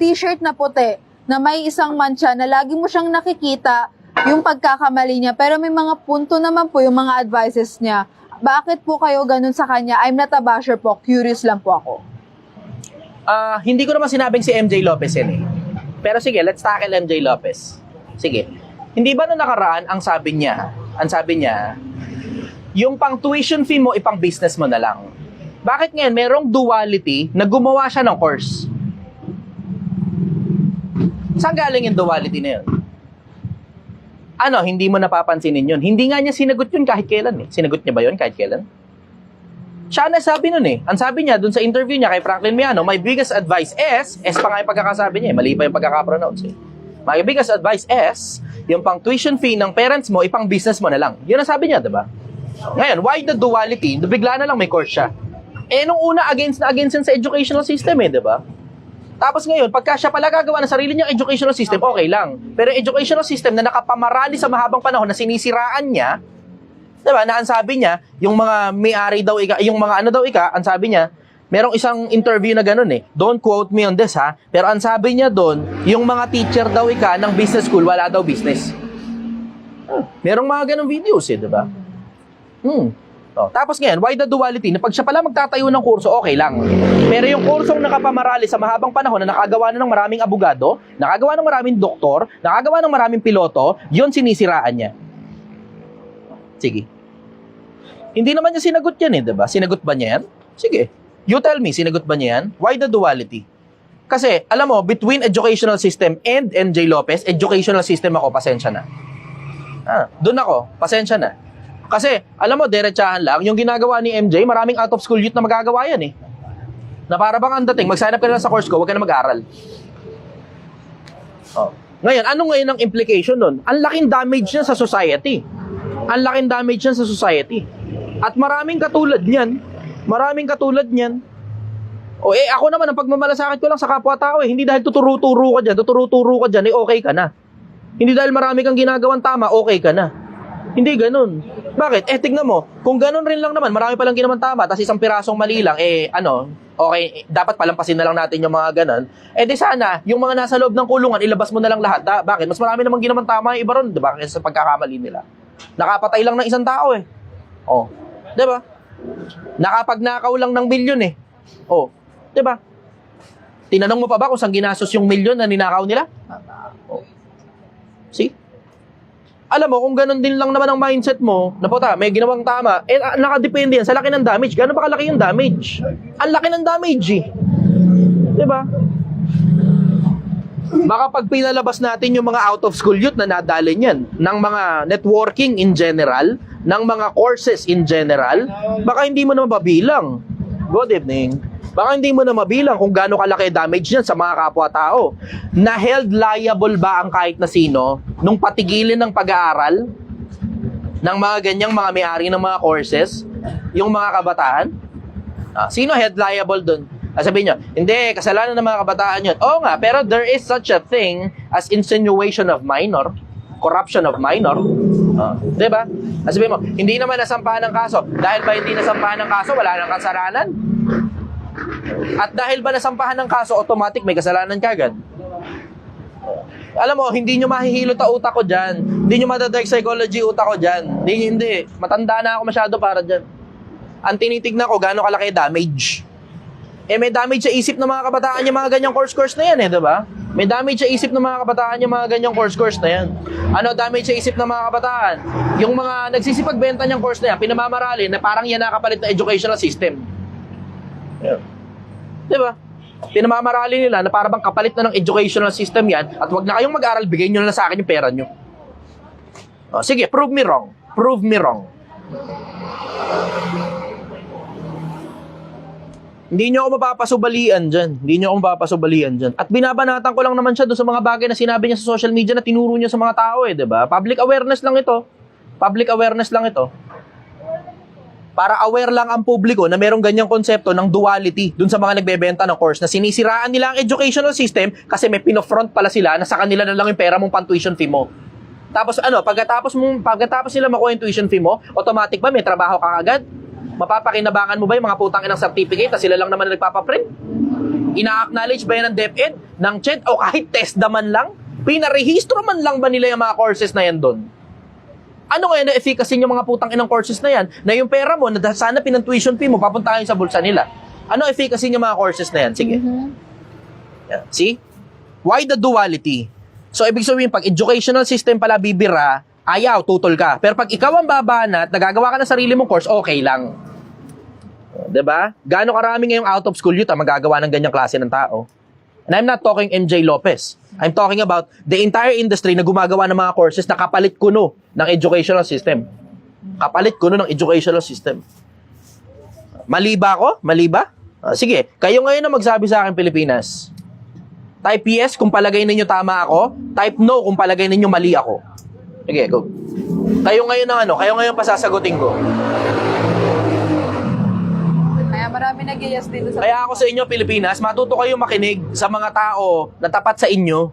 t-shirt na puti na may isang mancha na lagi mo siyang nakikita yung pagkakamali niya. Pero may mga punto naman po yung mga advices niya. Bakit po kayo ganun sa kanya? I'm not a basher po. Curious lang po ako.
Hindi ko naman sinabing si MJ Lopez yan, eh. Pero sige, let's tackle MJ Lopez. Sige. Hindi ba na nakaraan ang sabi niya, yung pang tuition fee mo, ipang business mo na lang. Bakit ngayon merong duality na gumawa siya ng course? Saan galing yung duality na yun? Hindi mo napapansinin yun. Hindi nga niya sinagot yun kahit kailan, eh. Sinagot niya ba yun kahit kailan? Siya na sabi nun, eh. Ang sabi niya dun sa interview niya kay Franklin Miano, my biggest advice is, pa nga yung pagkakasabi niya, mali pa yung pagkakapronounce, eh. My biggest advice is, yung pang tuition fee ng parents mo, ipang business mo na lang. Yun ang sabi niya, diba? Ngayon, why the duality? Bigla na lang may course siya. Nung una, against yun sa educational system, eh, diba? Tapos ngayon, pagka siya pala gagawa ng sarili niyang educational system, okay lang. Pero educational system na nakapamarali sa mahabang panahon na sinisiraan niya, diba, na ang sabi niya, yung mga may-ari daw yung mga ang sabi niya, merong isang interview na ganun, eh. Don't quote me on this, ha. Pero ang sabi niya doon, yung mga teacher daw ng business school, wala daw business. Merong mga ganung videos, eh, diba? Tapos ngayon, why the duality? Na pag siya pala magtatayo ng kurso, okay lang. Pero yung kursong nakapamarali sa mahabang panahon na nakagawa na ng maraming abogado, nakagawa ng maraming doktor, nakagawa ng maraming piloto, yun sinisiraan niya. Sige. Hindi naman niya sinagot yan, eh, diba? Sinagot ba niya yan? Sige. You tell me, sinagot ba niya yan? Why the duality? Kasi, alam mo, between educational system and MJ Lopez, educational system ako, pasensya na. Doon ako, pasensya na. Kasi, alam mo, diretsahan lang, yung ginagawa ni MJ, maraming out-of-school youth na magagawa yan, eh. Na para bang ang dating, mag-sign up ka na sa course ko, huwag ka na mag-aral. Ngayon, ano ngayon ang implication nun? Ang laking damage niya sa society. Ang laking damage niya sa society. At maraming katulad niyan. Ako naman, ang pagmamalasakit ko lang sa kapwa-tao, eh. Hindi dahil tuturo-turo ka dyan, eh, okay ka na. Hindi dahil marami kang ginagawang tama, okay ka na. Hindi ganun. Bakit? Tignan mo, kung ganun rin lang naman, marami palang ginawan tama, tapos isang pirasong mali lang, okay, dapat palampasin na lang natin yung mga ganun. Di sana, yung mga nasa loob ng kulungan, ilabas mo na lang lahat. Bakit? Mas marami namang ginawan tama yung iba ron, diba? Kasi sa pagkakamali nila. Nakapatay lang ng isang tao, eh. Diba? Nakapagnakaw lang ng milyon, eh. Diba? Tinanong mo pa ba kung saan ginastos yung milyon na ninakaw nila? See? Alam mo, kung ganun din lang naman ang mindset mo, na puta, may ginawang tama, nakadepende yan sa laki ng damage. Gano'n ba kalaki yung damage? Ang laki ng damage, eh. Diba? Baka pag pinalabas natin yung mga out-of-school youth na nadali niyan, ng mga networking in general, ng mga courses in general, baka hindi mo na mabilang. Good evening. Baka hindi mo na mabilang kung gaano kalaki damage niyan sa mga kapwa-tao. Na held liable ba ang kahit na sino nung patigilin ng pag-aaral ng mga ganyang mga may-ari ng mga courses, yung mga kabataan? Sino held liable dun? Sabihin nyo, hindi, kasalanan ng mga kabataan yun. Oo nga, pero there is such a thing as insinuation of minor, corruption of minor. Diba? Sabihin mo, hindi naman nasampahan ng kaso. Dahil ba hindi nasampahan ng kaso, wala nang kasalanan? At dahil ba nasampahan ng kaso, automatic may kasalanan kagad? Alam mo, hindi nyo mahihilot ang utak ko dyan. Hindi nyo madadark psychology utak ko dyan. Hindi. Matanda na ako masyado para dyan. Ang tinitignan ko, gaano kalaki damage. May damage sa isip ng mga kabataan yung mga ganyang course na yan diba? May damage sa isip ng mga kabataan yung mga ganyang course na yan. Ano damage sa isip ng mga kabataan? Yung mga nagsisipagbenta niyang course na yan, pinamamarali na parang yan nakapalit na educational system. Yeah. Diba? Pinamamarali nila na parang kapalit na ng educational system yan at wag na kayong mag-aral, bigay nyo na sa akin yung pera nyo. Sige, prove me wrong. Prove me wrong. Hindi nyo ako mapapasubalian dyan. At binabanatan ko lang naman siya doon sa mga bagay na sinabi niya sa social media na tinuro niya sa mga tao diba? Public awareness lang ito. Para aware lang ang publiko na merong ganyang konsepto ng duality dun sa mga nagbebenta ng course na sinisiraan nila ang educational system kasi may pinofront pala sila na sa kanila na lang yung pera mong pan-tuition fee mo. Tapos pagkatapos nila makuha yung tuition fee mo, automatic ba may trabaho ka agad? Mapapakinabangan mo ba yung mga putang inang certificate na sila lang naman na nagpapaprint? Ina-acknowledge ba yan ng DepEd, ng CHED, o kahit TESDA man lang? Pinarehistro man lang ba nila yung mga courses na yan doon? Ano kaya na efficacy yung mga putang inang courses na yan? Na yung pera mo, na sana pinang-tuition fee mo, papuntahin sa bulsa nila. Ano efficacy yung mga courses na yan? Sige. Yeah. See? Why the duality? So, ibig sabihin, pag educational system pala bibira, ayaw, tutol ka. Pero pag ikaw ang babanat, nagagawa ka ng sarili mong course, okay lang. Diba? Gaano karami ngayong out of school youth magagawa ng ganyang klase ng tao? And I'm not talking MJ Lopez. I'm talking about the entire industry na gumagawa ng mga courses na kapalit kuno ng educational system. Mali ba ako? Sige, kayo ngayon na magsabi sa akin, Pilipinas. Type yes kung palagay ninyo tama ako. Type no kung palagay ninyo mali ako. Sige, go. Kayo ngayon pasasagutin ko.
Kaya marami nag-yes dito sa...
Kaya ako sa inyo, Pilipinas, matuto kayo makinig sa mga tao na tapat sa inyo.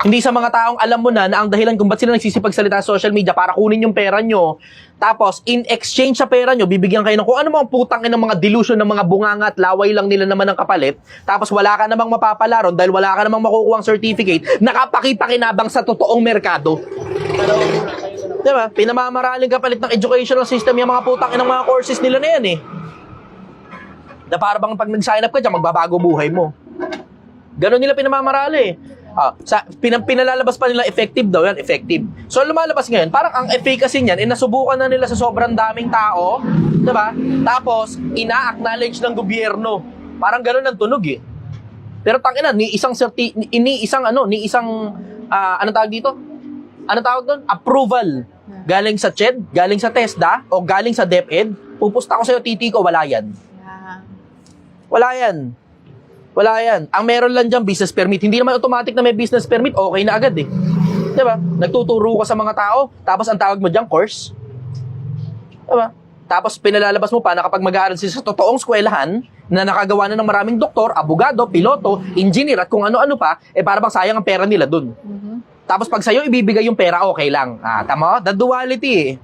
Hindi sa mga taong alam mo na ang dahilan kung ba't sila nagsisipagsalita sa social media para kunin yung pera nyo. Tapos, in exchange sa pera nyo, bibigyan kayo ng kung ano mga putang ng mga delusion ng mga bunganga at laway lang nila naman ng kapalit. Tapos, wala ka namang mapapalaron dahil wala ka namang makukuhang certificate na kapakipakinabang sa totoong merkado. Diba? Pinamamaraling kapalit ng educational system yung mga putang ng mga courses nila na yan na para bang pag nag-sign up ka dyan, magbabago buhay mo. Ganon nila pinamamarali. Pinalalabas pa nila effective daw yan, effective. So lumalabas ngayon, parang ang efficacy niyan, nasubukan na nila sa sobrang daming tao, diba? Tapos, ina-acknowledge ng gobyerno. Parang ganon ang tunog Pero tangina, ni isang anong tawag dito? Anong tawag doon? Approval. Galing sa CHED, galing sa TESDA, o galing sa DepEd, pupusta ko sa'yo, titi ko, wala yan. Wala yan. Ang meron lang dyan, business permit. Hindi naman automatic na may business permit, okay na agad Diba? Nagtuturo ka sa mga tao, tapos ang tawag mo dyan, course. Diba? Tapos pinalalabas mo pa na kapag mag-aaral sila sa totoong eskwelahan, na nakagawa na ng maraming doktor, abogado, piloto, engineer, at kung ano-ano pa, para bang sayang ang pera nila dun. Tapos pag sa'yo ibibigay yung pera, okay lang. Tama? The duality.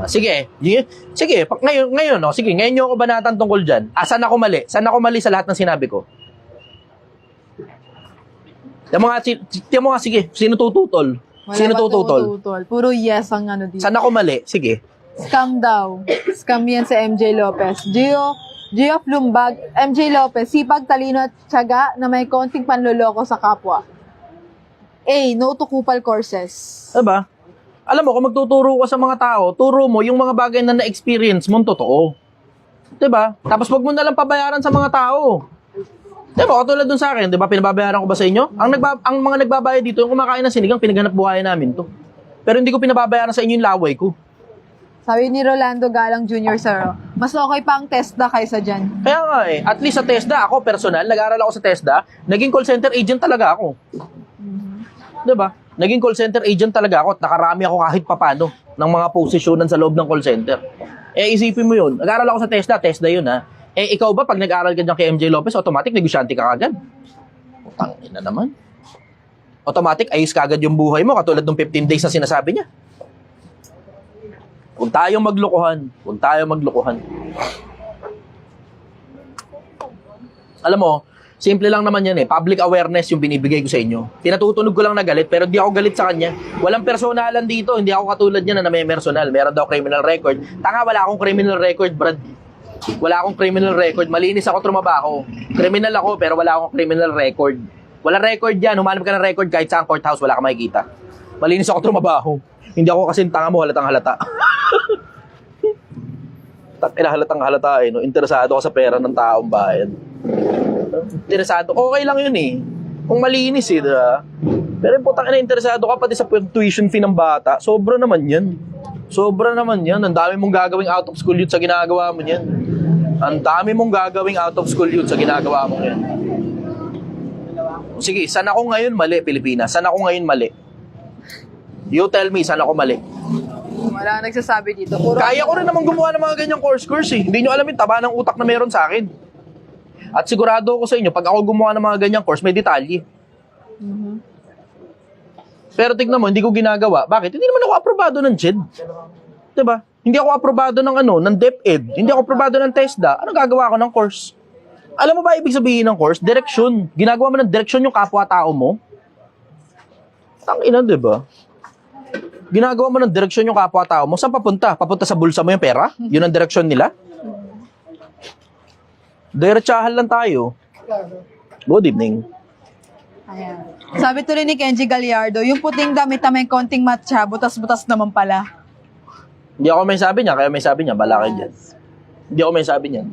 Sige, ngayon, sige, ngayon nyo ako banatan tungkol dyan. Saan ako mali? Saan ako mali sa lahat ng sinabi ko? Tiyan mo nga, sige, sino tututol? Sino tututol?
Puro yes ang dito.
Saan ako mali? Sige.
Scam daw. Scam yan sa MJ Lopez. Gio Flumbag, MJ Lopez, sipag, talino at tiyaga na may konting panloloko sa kapwa. No to kupal courses.
Diba? Alam mo, kung magtuturo ka sa mga tao, turo mo yung mga bagay na na-experience mong totoo. Diba? Tapos wag mo na lang pabayaran sa mga tao. Diba? Katulad dun sa akin, diba? Pinababayaran ko ba sa inyo? Ang mga nagbabayad dito, yung kumakain ng sinigang, pinaghanap buhay namin to. Pero hindi ko pinababayaran sa inyo yung laway ko.
Sabi ni Rolando Galang Jr. Sir, mas okay pa ang TESDA kaysa dyan.
Kaya nga at least sa TESDA, ako personal, nag-aaral ako sa TESDA, naging call center agent talaga ako. Diba? Naging call center agent talaga ako at nakarami ako kahit papano ng mga posisyonan sa loob ng call center. Isipin mo yun. Nag-aaral ako sa TESDA yun Eh, ikaw ba, pag nag-aral ka dyan kay MJ Lopez, automatic, negosyante ka agad? Putang ina naman. Automatic, ayos ka agad yung buhay mo, katulad ng 15 days na sinasabi niya. Huwag tayong maglukuhan. Huwag tayong maglukuhan. Alam mo, simple lang naman yan eh. Public awareness yung binibigay ko sa inyo. Pinatutunog ko lang na galit, pero di ako galit sa kanya. Walang personalan dito. Hindi ako katulad niya na may personal. Meron daw criminal record. Tanga, wala akong criminal record, Brad. Wala akong criminal record. Malinis ako trumabaho. Criminal ako, pero wala akong criminal record. Wala record yan. Humanap ka ng record kahit saan courthouse, wala ka makikita. Malinis ako trumabaho. Hindi ako kasing tanga mo, halatang halata. Halatang halata eh. No? Interesado ako sa pera ng taong bayan. Interesado. Okay lang yun eh. Kung malinis eh, diba? Pero putang ina, interesado ka pati sa tuition fee ng bata. Sobra naman yan. Sobra naman yan. Ang dami mong gagawing out of school youth sa ginagawa mo yan. Ang dami mong gagawing out of school youth sa ginagawa mo yan. Sige, saan ako ngayon mali, Pilipinas? Saan ako ngayon mali? You tell me, saan ako mali?
Wala nagsasabi dito. Puro
Kaya ko rin naman gumawa ng mga ganyang course eh. Hindi nyo alam yung taba ng utak na meron sa akin. At sigurado ako sa inyo, pag ako gumawa ng mga ganyang course, may detalye. Pero tignan mo, hindi ko ginagawa. Bakit? Hindi naman ako aprobado ng JED. Diba? Hindi ako aprobado ng ng DepEd. Hindi ako aprobado ng TESDA. Ano gagawa ko ng course? Alam mo ba ibig sabihin ng course? Direksyon. Ginagawa mo ng direksyon yung kapwa-tao mo. Tangina, diba? Ginagawa mo ng direksyon yung kapwa-tao mo. Saan papunta? Papunta sa bulsa mo yung pera? Yun ang direksyon nila? Diretsahan lang tayo. Good evening.
Ayan. Sabi tuloy ni Kenji Gallardo, yung puting damit na may konting matcha, butas-butas naman pala.
Hindi ako may sabi niya, kaya may sabi niya, balakid yan. Hindi ako may sabi niyan.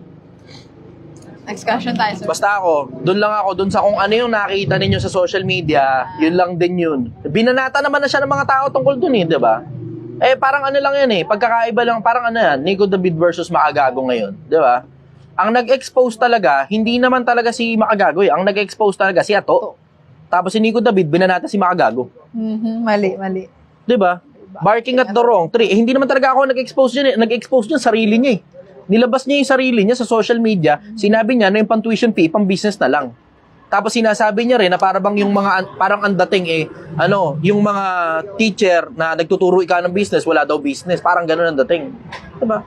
Next question tayo, sir.
Basta doon lang ako, doon sa kung ano yung nakita ninyo sa social media, yun lang din yun. Binanata naman na siya ng mga tao tungkol dun eh, di ba? Eh, parang ano lang yan eh, pagkakaiba lang, parang ano yan, Nico David versus Makagago ngayon, di ba? Ang nag-expose talaga, hindi naman talaga si Makagago eh, ang nag-expose talaga si Ato. Tapos si Nico David, binanata si Makagago.
Mali.
Di ba? Barking at the wrong tree. Eh, hindi naman talaga ako nag-expose dyan eh. Nag-expose dyan sarili niya eh. Nilabas niya yung sarili niya sa social media. Sinabi niya na yung pang-tuition fee, pang-business na lang. Tapos sinasabi niya rin na parang yung mga, parang ang dating eh, yung mga teacher na nagtuturo ikaw ng business, wala daw business. Parang ganun ang dating. Diba?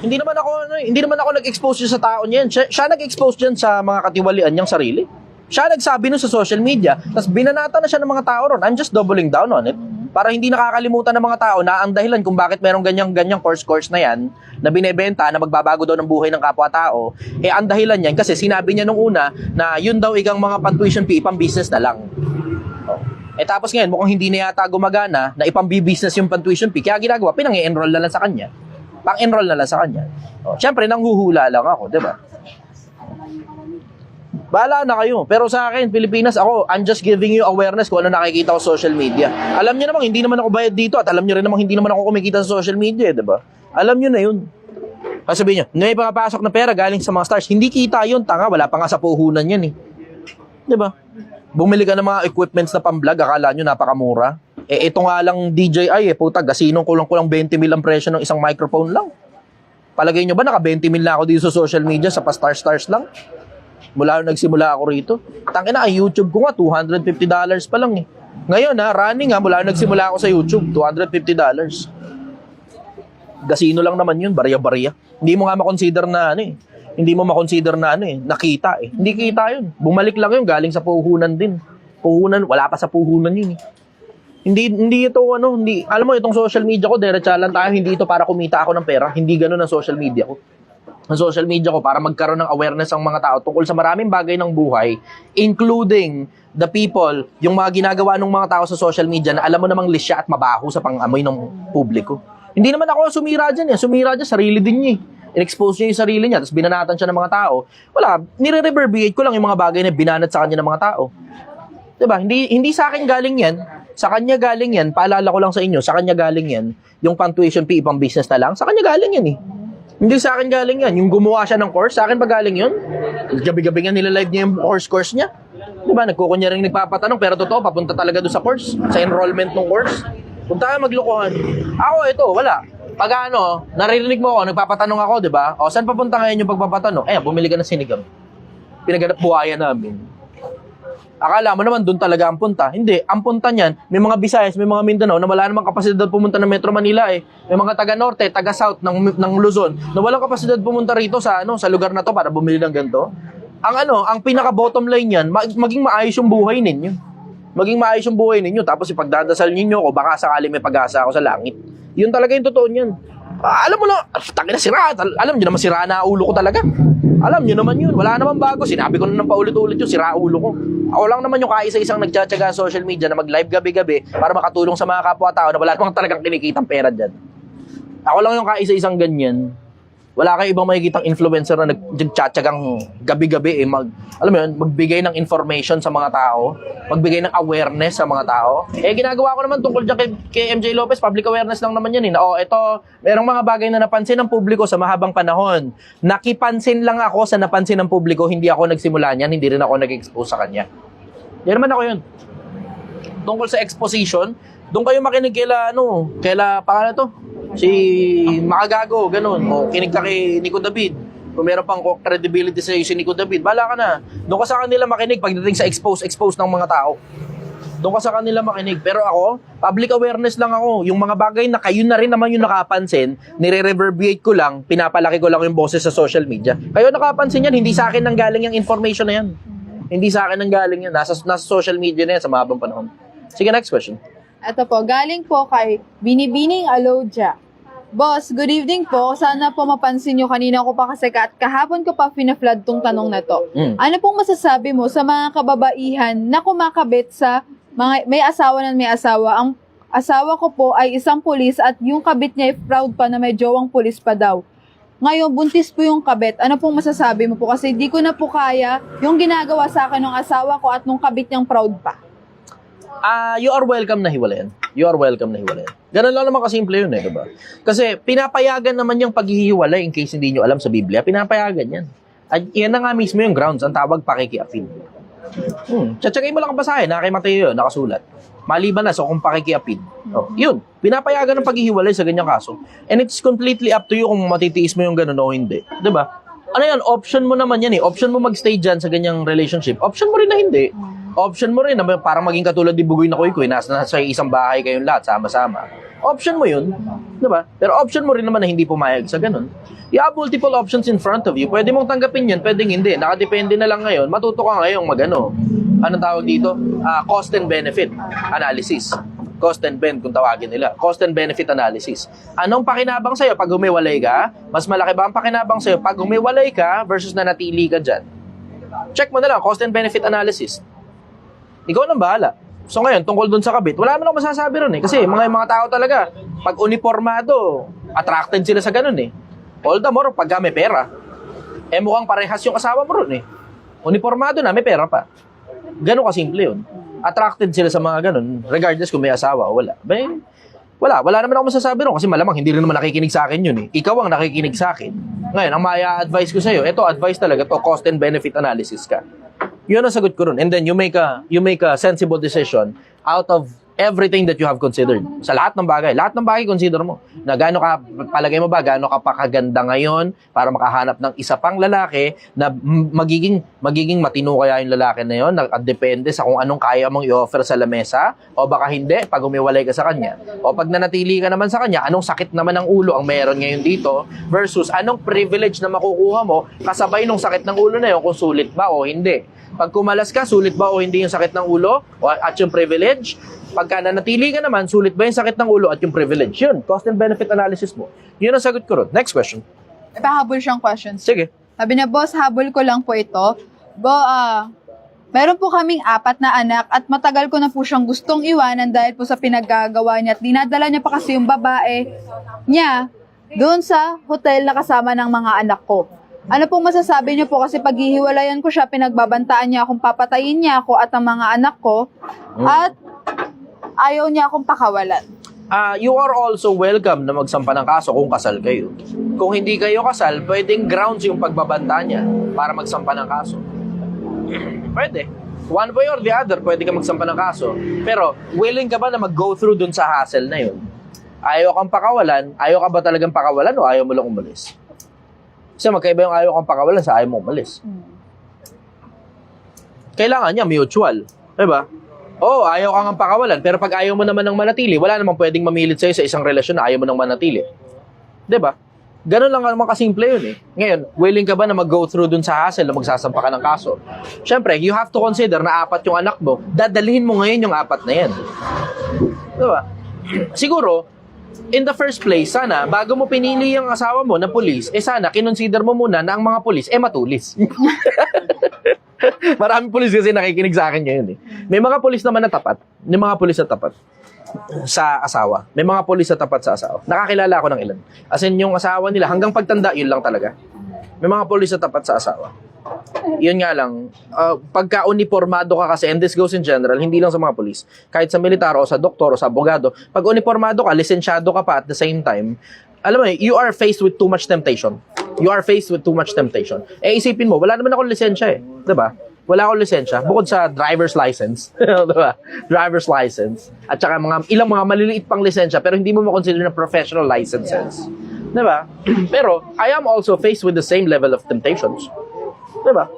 Hindi naman ako nag-expose dyan sa tao niyan. Siya nag-expose dyan sa mga katiwalian niyang sarili. Siya nagsabi nun sa social media, tapos binanata na siya ng mga tao ron. I'm just doubling down on it. Para hindi nakakalimutan ng mga tao na ang dahilan kung bakit merong ganyang course na yan, na binebenta, na magbabago daw ng buhay ng kapwa-tao, eh ang dahilan yan kasi sinabi niya nung una na yun daw ikang mga pang-tuition fee, pang-business na lang. Oh. Eh tapos ngayon, mukhang hindi na yata gumagana na ipang-business yung pang-tuition fee, kaya ginagawa, pinang-enroll na lang sa kanya. Pang-enroll na lang sa kanya. Oh. Siyempre, nanghuhula lang ako, di ba? Bahala na kayo. Pero sa akin, Pilipinas, I'm just giving you awareness kung ano nakikita ko sa social media. Alam niyo namang, hindi naman ako bayad dito at alam niyo rin namang, hindi naman ako kumikita sa social media, di ba? Alam niyo na yun. Kasi sabihin niyo, may papasok na pera galing sa mga stars. Hindi kita yun, tanga, wala pa nga sa puhunan yan eh. Di ba? Bumili ka ng mga equipments na pang-vlog, akala nyo napakamura. Eh, ito nga lang DJI eh, puta, gasinong kulang-kulang 20 mil ang presyo ng isang microphone lang. Palagay nyo ba, naka 20 mil na ako dito sa social media, sa pa-stars lang? Mula nung nagsimula ako rito. Tangina, ang YouTube ko nga, $250 pa lang eh. Ngayon running mula nung nagsimula ako sa YouTube, $250. Gasino lang naman yun, barya-barya. Hindi mo nga makonsider na nakita eh. Hindi kita yun. Bumalik lang yun, galing sa puhunan din. Puhunan, wala pa sa puhunan yun eh. Hindi ito alam mo itong social media ko, diretsa lang tayo, hindi ito para kumita ako ng pera. Hindi ganoon ang social media ko. Ang social media ko para magkaroon ng awareness ang mga tao tungkol sa maraming bagay ng buhay, including the people, yung mga ginagawa ng mga tao sa social media na alam mo namang lisya at mabaho sa pang-amoy ng publiko. Hindi naman ako sumira dyan eh. Sumira dyan, sarili din niya eh. In-expose niya yung sarili niya, tapos binanatan siya ng mga tao. Wala, nire-reverberate ko lang yung mga bagay na binanat sa kanya ng mga tao. Diba? Hindi sa akin galing yan. Sa kanya galing yan. Paalala ko lang sa inyo, sa kanya galing yan. Yung pang-tuition fee, pang business na lang. Sa kanya galing yan eh. Hindi sa akin galing yan. Yung gumawa siya ng course, sa akin ba galing yun? Gabi-gabi nga nilalive niya yung course niya. Diba? Nagkukunya rin nagpapatanong, pero totoo, papunta talaga doon sa course. Sa enrollment ng course. Punta ka maglokohan. Ako, ito, wala. Pag naririnig mo ako, nagpapatanong ako, di ba? O, saan papunta ngayon yung pagpapatanong? Bumili ka ng sinigang. Pinaganap buhaya namin. Akala mo naman doon talaga ang punta. Hindi, ang punta niyan, may mga Visayas, may mga Mindanao na wala namang kapasidad pumunta ng Metro Manila eh. May mga taga-norte, taga-south ng Luzon na walang kapasidad pumunta rito sa lugar na to para bumili ng ganito. Ang pinaka-bottom line niyan, maging maayos yung buhay ninyo. Maging maayos yung buhay ninyo, tapos ipagdadasal ninyo ko, baka sakali may pag-asa ako sa langit. Yun talaga yung totoo niyan. Alam mo na, tangina sira. Alam niyo naman sira na ulo ko talaga. Alam niyo naman yun. Wala naman bago. Sinabi ko na ng paulit-ulit yun, sira ulo ko. Ako lang naman yung kaisa-isang nagtsatsaga sa social media na mag-live gabi-gabi para makatulong sa mga kapwa-tao na wala namang talagang kinikitang pera dyan. Ako lang yung kaisa-isang ganyan. Wala kayo ibang makikitang influencer na nagtsatsagang gabi-gabi alam mo yun, magbigay ng information sa mga tao, magbigay ng awareness sa mga tao. Ginagawa ko naman tungkol dyan kay MJ Lopez, public awareness lang naman yan ito, merong mga bagay na napansin ng publiko sa mahabang panahon. Nakipansin lang ako sa napansin ng publiko, hindi ako nagsimula niyan, hindi rin ako nag-expose sa kanya. Yan naman ako yun. Tungkol sa exposition, doon kayo makinig kaila pangalan to? Si Makagago, ganun. O kinig ka kay Nico David. Kung meron pang credibility sa si Nico David, bala ka na. Doon ka sa kanila makinig pagdating sa expose ng mga tao. Doon ka sa kanila makinig. Pero ako, public awareness lang ako. Yung mga bagay na kayo na rin naman yung nakapansin, nire-reverberate ko lang, pinapalaki ko lang yung boses sa social media. Kayo nakapansin yan, hindi sa akin nanggaling yung information na yan. Hindi sa akin nanggaling yan. Nasa social media na yan sa mahabang panahon. Sige, next question.
Ito po, galing po kay Binibining Alodia. Boss, good evening po. Sana po mapansin nyo, kanina ko pa kasi kahapon ko pa fina-flood tong tanong na to. Ano pong masasabi mo sa mga kababaihan na kumakabit sa mga may asawa na may asawa? Ang asawa ko po ay isang pulis at yung kabit niya ay proud pa na may jowang pulis pa daw. Ngayon, buntis po yung kabit. Ano pong masasabi mo po? Kasi di ko na po kaya yung ginagawa sa akin ng asawa ko at nung kabit niyang proud pa.
You are welcome na hiwalayan. You are welcome na hiwalayan. Ganun lang naman kasimple yun diba? Kasi pinapayagan naman yung paghihiwalay in case hindi nyo alam sa Biblia, pinapayagan yan. At yan na nga mismo yung grounds, ang tawag pakikiapid. Tsatsagay mo lang ang basahin, kay Mateo yun, nakasulat. Maliban na sa kung pakikiapid. Yun, pinapayagan ng paghihiwalay sa ganyang kaso. And it's completely up to you kung matitiis mo yung ganun o hindi. Diba? Ano yan, option mo naman yan Option mo magstay dyan sa ganyang relationship. Option mo rin na hindi. Option mo rin na parang maging katulad ni Bugoy na Kuy-Kuy, nasa isang bahay kayong lahat, sama-sama. Option mo yun, diba? Pero option mo rin naman na hindi pumayag sa ganun. You have multiple options in front of you. Pwede mong tanggapin yan, pwedeng hindi. Nakadepende na lang ngayon. Matuto ka ngayong anong tawag dito? Cost and benefit analysis. Cost and ben kung tawagin nila. Cost and benefit analysis. Anong pakinabang sa'yo pag humiwalay ka? Mas malaki ba ang pakinabang sa'yo pag humiwalay ka versus nanatili ka dyan? Check mo na lang, cost and benefit analysis. Ikaw nang bahala. So ngayon, tungkol dun sa kabit, wala naman ako masasabi ron Kasi mga tao talaga, pag uniformado, attracted sila sa ganun All the more, pag may pera. Mukhang parehas yung asawa mo ron Uniformado na, may pera pa. Ganun kasimple yun. Attracted sila sa mga ganun, regardless kung may asawa o wala. Wala naman ako masasabi ron kasi malamang hindi rin naman nakikinig sa akin yun Ikaw ang nakikinig sa akin. Ngayon, ang maya-advise ko sa'yo, ito advice talaga, to cost and benefit analysis ka. Yun ang sagot ko ron. And then you make a sensible decision out of everything that you have considered. Sa lahat ng bagay consider mo. Na palagay mo ba, gaano ka pakaganda ngayon para makahanap ng isa pang lalaki na magiging matino kaya yung lalaki na yun, depende sa kung anong kaya mong i-offer sa lamesa, o baka hindi, pag umiwalay ka sa kanya. O pag nanatili ka naman sa kanya, anong sakit naman ng ulo ang meron ngayon dito, versus anong privilege na makukuha mo kasabay nung sakit ng ulo na yun, kung sulit ba o hindi. Pag kumalas ka, sulit ba o hindi yung sakit ng ulo at yung privilege? Pagka nanatili ka naman, sulit ba yung sakit ng ulo at yung privilege? Yun, cost and benefit analysis mo. Yun ang sagot ko ron. Next question.
Ipahabol siyang questions.
Sige.
Sabi niya, boss, habol ko lang po ito. Meron po kaming 4 na anak at matagal ko na po siyang gustong iwanan dahil po sa pinaggagawa niya at dinadala niya pa kasi yung babae niya doon sa hotel na kasama ng mga anak ko. Ano pong masasabi niyo po kasi paghihiwalayan ko siya, pinagbabantaan niya akong papatayin niya ako at ang mga anak ko at ayaw niya akong pakawalan.
You are also welcome na magsampa ng kaso kung kasal kayo. Kung hindi kayo kasal, pwedeng grounds yung pagbabanta niya para magsampa ng kaso. Pwede. One way or the other, pwede ka magsampa ng kaso. Pero, willing ka ba na mag-go through dun sa hassle na yun? Ayaw kang pakawalan, ayaw ka ba talagang pakawalan o ayaw mo lang umalis? Kasi magkaiba yung ayaw kang pakawalan sa ayaw mo umalis. Kailangan niya mutual. Diba? Oo, ayaw ka nga pakawalan, pero pag ayaw mo naman ng manatili, wala namang pwedeng mamilit sa'yo sa isang relasyon na ayaw mo ng manatili. Diba? Ganun lang naman kasimple yun eh. Ngayon, willing ka ba na mag-go through dun sa hassle na magsasampa ka ng kaso? Siyempre, you have to consider na 4 yung anak mo, dadalhin mo ngayon yung 4 na yan. Diba? Siguro, in the first place, sana, bago mo pinili yung asawa mo na pulis, sana, kinonsider mo muna na ang mga pulis, matulis. Maraming pulis kasi nakikinig sa akin ngayon eh. May mga pulis naman na tapat. May mga pulis na tapat sa asawa. May mga pulis na tapat sa asawa. Nakakilala ako ng ilan. As in, yung asawa nila, hanggang pagtanda, yun lang talaga. May mga pulis na tapat sa asawa. Yun nga lang, pagka uniformado ka kasi, and this goes in general, hindi lang sa mga pulis, kahit sa militar o sa doktor o sa abogado, pag uniformado ka, lisensyado ka pa at the same time, alam mo you are faced with too much temptation. You are faced with too much temptation. Eh, isipin mo, wala naman akong lisensya eh. Diba? Wala akong lisensya. Bukod sa driver's license. Diba? Driver's license. At saka ilang mga maliliit pang lisensya, pero hindi mo makonsider na professional licenses. Diba? Pero, I am also faced with the same level of temptations. Diba?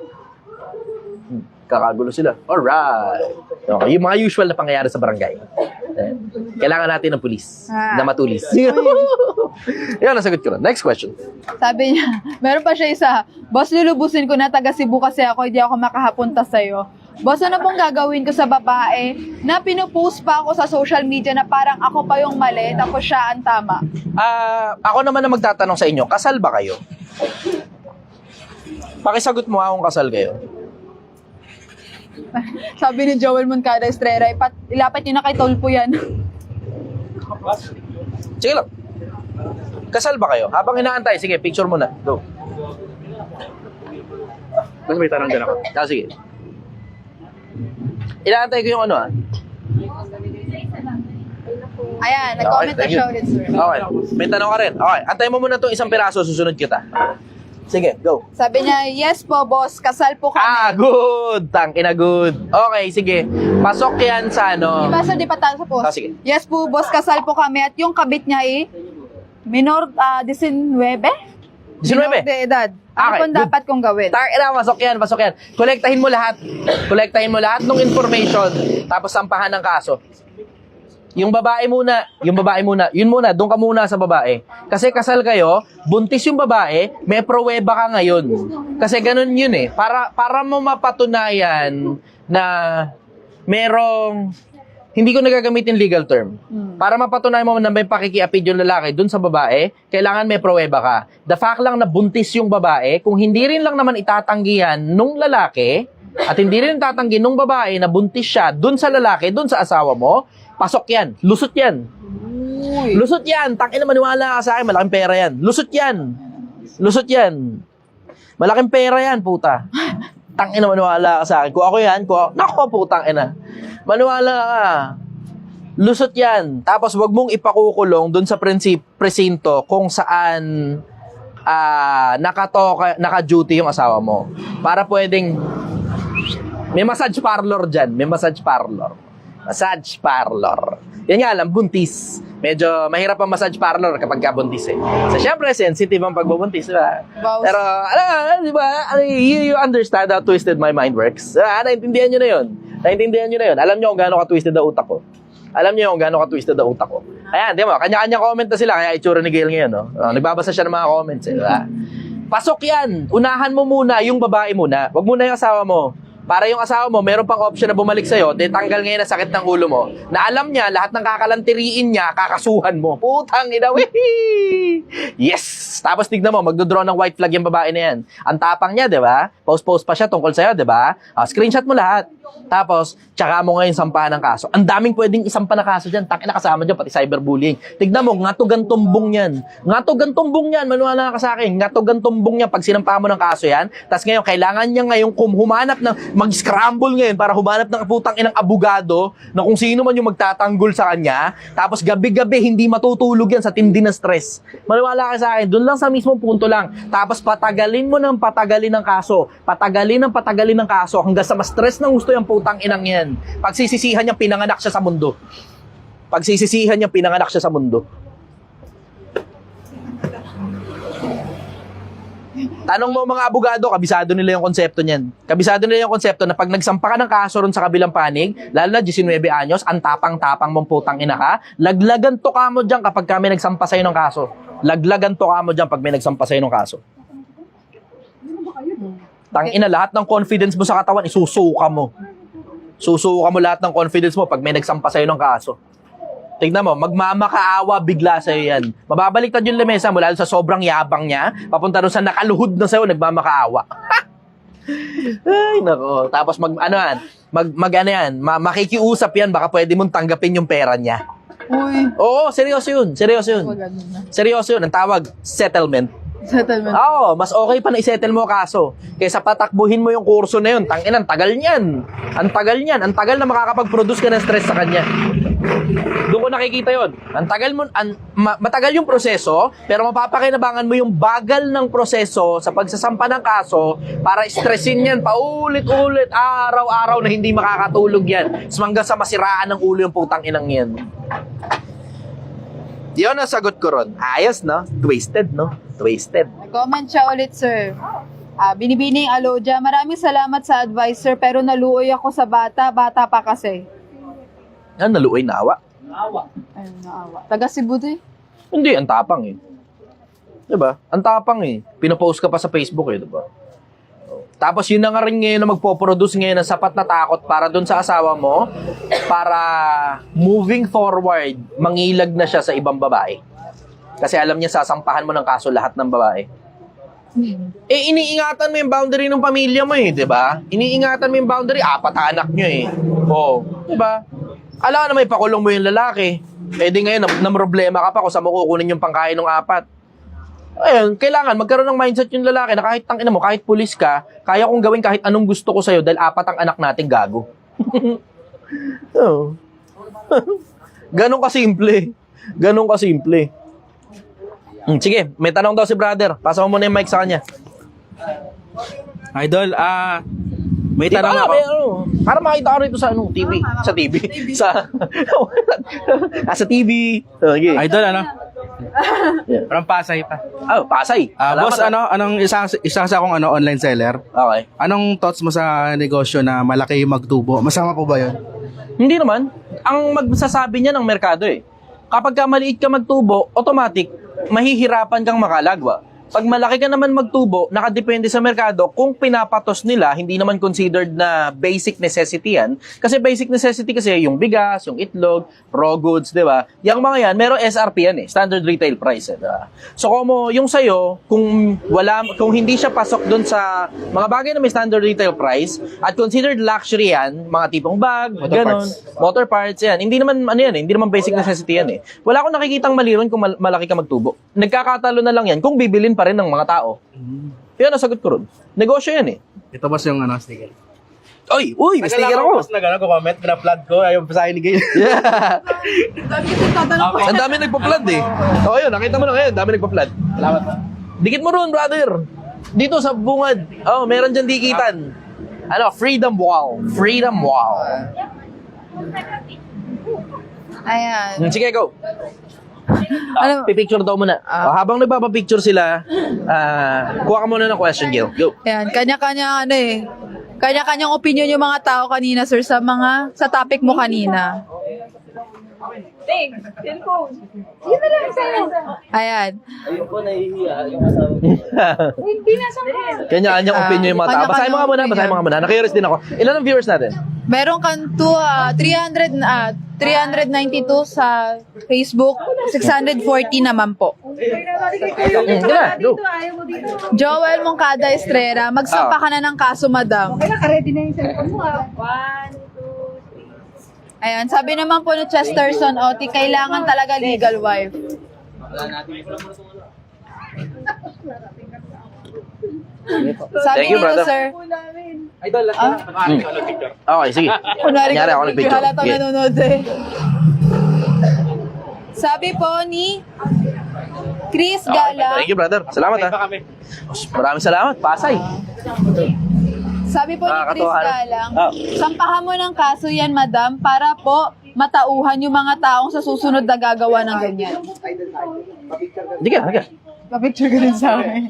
Kakagulo sila. Alright. Okay, yung mga usual na pangyayari sa barangay. Kailangan natin ng pulis na matulis. Yan, nasagot ko na. Next question.
Sabi niya, meron pa siya isa, boss, lulubusin ko na taga Cebu kasi ako, hindi ako makahapunta sa'yo. Boss, ano pong gagawin ko sa babae na pinupost pa ako sa social media na parang ako pa yung mali, tapos siya ang tama?
Ako naman na magtatanong sa inyo, kasal ba kayo? Pakisagot mo akong kasal kayo.
Sabi ni Joel Moncada Estrera, ilapat niyo na kay Tolpo yan.
Sige lang. Kasal ba kayo? Habang inaantay, sige, picture mo na. Go.
Mas may tanong din ako.
Sige. Inaantay ko yung ano
Ayan, nag-comment na
thank you.
siya ulit, sir.
Okay. May tanong ka rin. Okay. Antay mo muna itong isang piraso, susunod kita. Sige, go.
Sabi niya, yes po, boss, kasal po kami.
Good! Tangina, good. Okay, sige. Pasok yan sa ano.
Diba, sir, di pa tayo sa post?
Sige.
Yes po, boss, kasal po kami at yung kabit niya minor 19?
19?
De edad. Ano
Okay,
pong
good.
dapat kong gawin?
Tangina, pasok yan, pasok yan. Kolektahin mo lahat. Kolektahin mo lahat ng information, tapos sampahan ng kaso. Yung babae muna, yun muna, doon ka muna sa babae. Kasi kasal kayo, buntis yung babae, may pruweba ka ngayon. Kasi ganun yun eh. Para mo mapatunayan na merong, hindi ko nagagamitin legal term. Para mapatunayan mo na may pakikiapid yung lalaki doon sa babae, kailangan may pruweba ka. The fact lang na buntis yung babae, kung hindi rin lang naman itatanggihan nung lalaki, at hindi rin tatanggi nung babae na buntis siya doon sa lalaki, doon sa asawa mo, pasok yan. Lusot yan.
Uy.
Lusot yan. Tangina, maniwala ka sa akin. Malaking pera yan. Lusot yan. Lusot yan. Malaking pera yan, puta. Tangina, maniwala ka sa akin. Kung ako yan, nako, putang ina. Maniwala ka. Lusot yan. Tapos, wag mong ipakukulong dun sa presinto kung saan naka-duty yung asawa mo. Para pwedeng may massage parlor dyan. May massage parlor. Massage parlor. Yan nga lang, buntis. Medyo mahirap ang massage parlor kapag kabuntis eh. So, syempre, sensitive ang pagbubuntis, diba?
Wow.
Pero, di ba? You understand how twisted my mind works. Naintindihan nyo na yun. Naintindihan nyo na yun. Alam nyo kung gaano ka-twisted ang utak ko. Alam nyo kung gaano ka-twisted ang utak ko. Ayan, di ba? Kanya-kanya comment na sila. Kaya itsura ni Gail ngayon, no? Nagbabasa siya ng mga comments, eh. Diba? Pasok yan. Unahan mo muna yung babae muna. Wag muna yung asawa mo. Para yung asawa mo, meron pang option na bumalik sa'yo, tanggal ngayon na sakit ng ulo mo, na alam niya, lahat ng kakalantiriin niya, kakasuhan mo. Putang ina, wee! Yes! Tapos tignan mo, magdodraw ng white flag yung babae na yan. Ang tapang niya, di ba? Post-post pa siya tungkol sa'yo, di ba? Screenshot mo lahat. Tapos, tsaka mo ngayon sampahan ng kaso. Ang daming pwedeng isampa na kaso dyan. Tangina, kasama dyan, pati cyberbullying. Tignan mo, ngatugan-tumbong yan. Ngatugan-tumbong yan, manuwala ka sa akin. Ngatugan-tumbong yan, pag sinampahan mo ng kaso yan. Tapos ngayon, kailangan niya ngayon humanap ng, mag-scramble ngayon para humanap ng putang inang abogado na kung sino man yung magtatanggol sa kanya. Tapos gabi-gabi, hindi matutulog yan sa tindi na stress. Maniwala ka sa akin, doon lang sa mismong punto lang. Tapos patagalin mo ng patagalin ng kaso. Patagalin ng kaso hanggang sa mas stress ng gusto yung putang inang yan. Pagsisisihan niyang pinanganak siya sa mundo. Pagsisisihan niyang pinanganak siya sa mundo. Tanong mo mga abogado, kabisado nila yung konsepto niyan. Kabisado nila yung konsepto na pag nagsampa ka ng kaso ron sa kabilang panig, lalo na 19 anyos, ang tapang-tapang mong putang ina ka, laglagan to ka mo dyan kapag kami nagsampa sa'yo ng kaso. Laglagan to ka mo dyan pag may nagsampa sa'yo ng kaso. Tang ina, lahat ng confidence mo sa katawan, isusuka mo. Susuka mo lahat ng confidence mo pag may nagsampa sa'yo ng kaso. Tignan mo, magmamakaawa bigla sa'yo yan. Mababaliktad yung lamesa mo, lalo sa sobrang yabang niya, papunta rin sa nakaluhod na sa'yo, nagmamakaawa. Ay, nako. Tapos makikiusap yan, baka pwede mong tanggapin yung pera niya.
Uy.
Oo, seryoso yun. Seryoso yun.
Maganda na.
Seryoso yun. Ang tawag, settlement.
Settlement.
Oo, mas okay pa na isettle mo kaso. Kaysa patakbuhin mo yung kurso na yun. Tangina, ang tagal niyan. Ang tagal niyan. Ang tagal na makakapag-produce ka ng stress sa kanya. Doon ko nakikita yon. Ang tagal mo, matagal yung proseso, pero mapapakinabangan mo yung bagal ng proseso sa pagsasampa ng kaso para stressin yan paulit-ulit, araw-araw na hindi makakatulog yan. Hanggang sa masiraan ng ulo yung putang inang yan. Yun ang sagot ko ron. Ayos, no? Twisted, no? Twisted.
Comment siya ulit, sir. Binibining Alodia, maraming salamat sa advice, sir, pero naluoy ako sa bata. Bata pa kasi.
Yan, naluoy naawa.
Ayun, naawa. Taga Cebu din.
Hindi, ang tapang eh. Diba? Ang tapang eh. Pinopost ka pa sa Facebook eh, diba? Tapos yun na nga rin ngayon na magpo-produce ngayon ng sapat na takot para dun sa asawa mo para moving forward, mangilag na siya sa ibang babae. Kasi alam niya sasampahan mo ng kaso lahat ng babae. Eh, iniingatan mo yung boundary ng pamilya mo eh, di ba? Iniingatan mo yung boundary, 4 anak nyo eh. Oo, di ba? Alam ka na may pakulong mo yung lalaki. Eh di ngayon, na problema ka pa kung saan mo kukunin yung pangkain ng 4. Ayun, kailangan magkaroon ng mindset yung lalaki na kahit tangina mo, kahit pulis ka, kaya kong gawin kahit anong gusto ko sa'yo dahil 4 ang anak natin gago. Oh. Ganon kasimple. Ganon kasimple. Sige, may tanong daw si brother. Pasa mo muna yung mic sa kanya.
Idol, may
Di ba,
tanong ako.
para makita ko rito sa TV. Sa TV. Sa TV. Okay.
Idol, From Pasay pa.
Oh, Pasay.
Boss, anong isa akong online seller?
Okay.
Anong thoughts mo sa negosyo na malaki magtubo? Masama po ba 'yon?
Hindi naman. Ang magsasabi niya ng merkado eh. Kapag ka maliit ka magtubo, automatic, mahihirapan kang makalagwa. Pag malaki ka naman magtubo, nakadepende sa merkado, kung pinapatos nila, hindi naman considered na basic necessity yan. Kasi basic necessity kasi yung bigas, yung itlog, raw goods, di ba? Yung mga yan, merong SRP yan eh, standard retail price. Diba? So kung yung sa'yo, kung hindi siya pasok dun sa mga bagay na may standard retail price, at considered luxury yan, mga tipong bag, motor parts yan, hindi naman, hindi naman basic necessity yan eh. Wala akong nakikitang mali ron kung malaki ka magtubo. Nagkakatalo na lang yan kung bibilin pa rin ng mga tao. Yun ang sagot ko ron. Negosyo yan eh.
Ito boss yung sticker.
Uy, may sticker ako.
Boss na comment, pina-plug ko, ayaw basahin ni Gay.
Yeah.
Dami kasi tatanong ko.
Ang dami nagpa-flood eh. Oo, yun, nakita mo na ngayon, dami nagpa-flood.
Salamat.
Dikit mo ron, brother. Dito sa bungad. Oh, meron dyan dikitan. Freedom Wall. Freedom Wall.
Ayan.
Sige, go.
Alam-
Pipicture daw muna. Habang nagpapapicture sila, kuha ka muna ng question, Gil. Go.
Ayan, kanya-kanya kanya-kanyang opinion yung mga tao kanina, sir, sa topic mo kanina. Ayan.
Ayun po, nahihiya. Yung asawa ko.
Kanya-kanyang opinion yung mga tao. Basahin mo nga muna, basahin mo nga muna. Nakurious din ako. Ilan ang viewers natin?
Meron kang 392 sa Facebook, 640 naman po.
Go.
Joel Moncada Estrera, magsampa ka na ng kaso, madam. Ayan, sabi naman po ni Chesterson Oti, kailangan talaga legal wife. Sabi
Thank you,
nito,
brother.
sir.
Idol,
Okay, sige.
Kunwari
Kunyari ako
ka
nagpicture.
halatang
Sige.
nanonood eh. Sabi po ni Chris Gala,
Thank you, brother. Salamat ha.
kami.
Maraming salamat. Pasay.
sabi po ni Chris
Katotohanan.
Galang, sampahan mo ng kaso yan, madam, para po matauhan yung mga taong sa susunod na gagawa ng ganyan.
Hindi ka.
Pa-picture ka rin sa akin.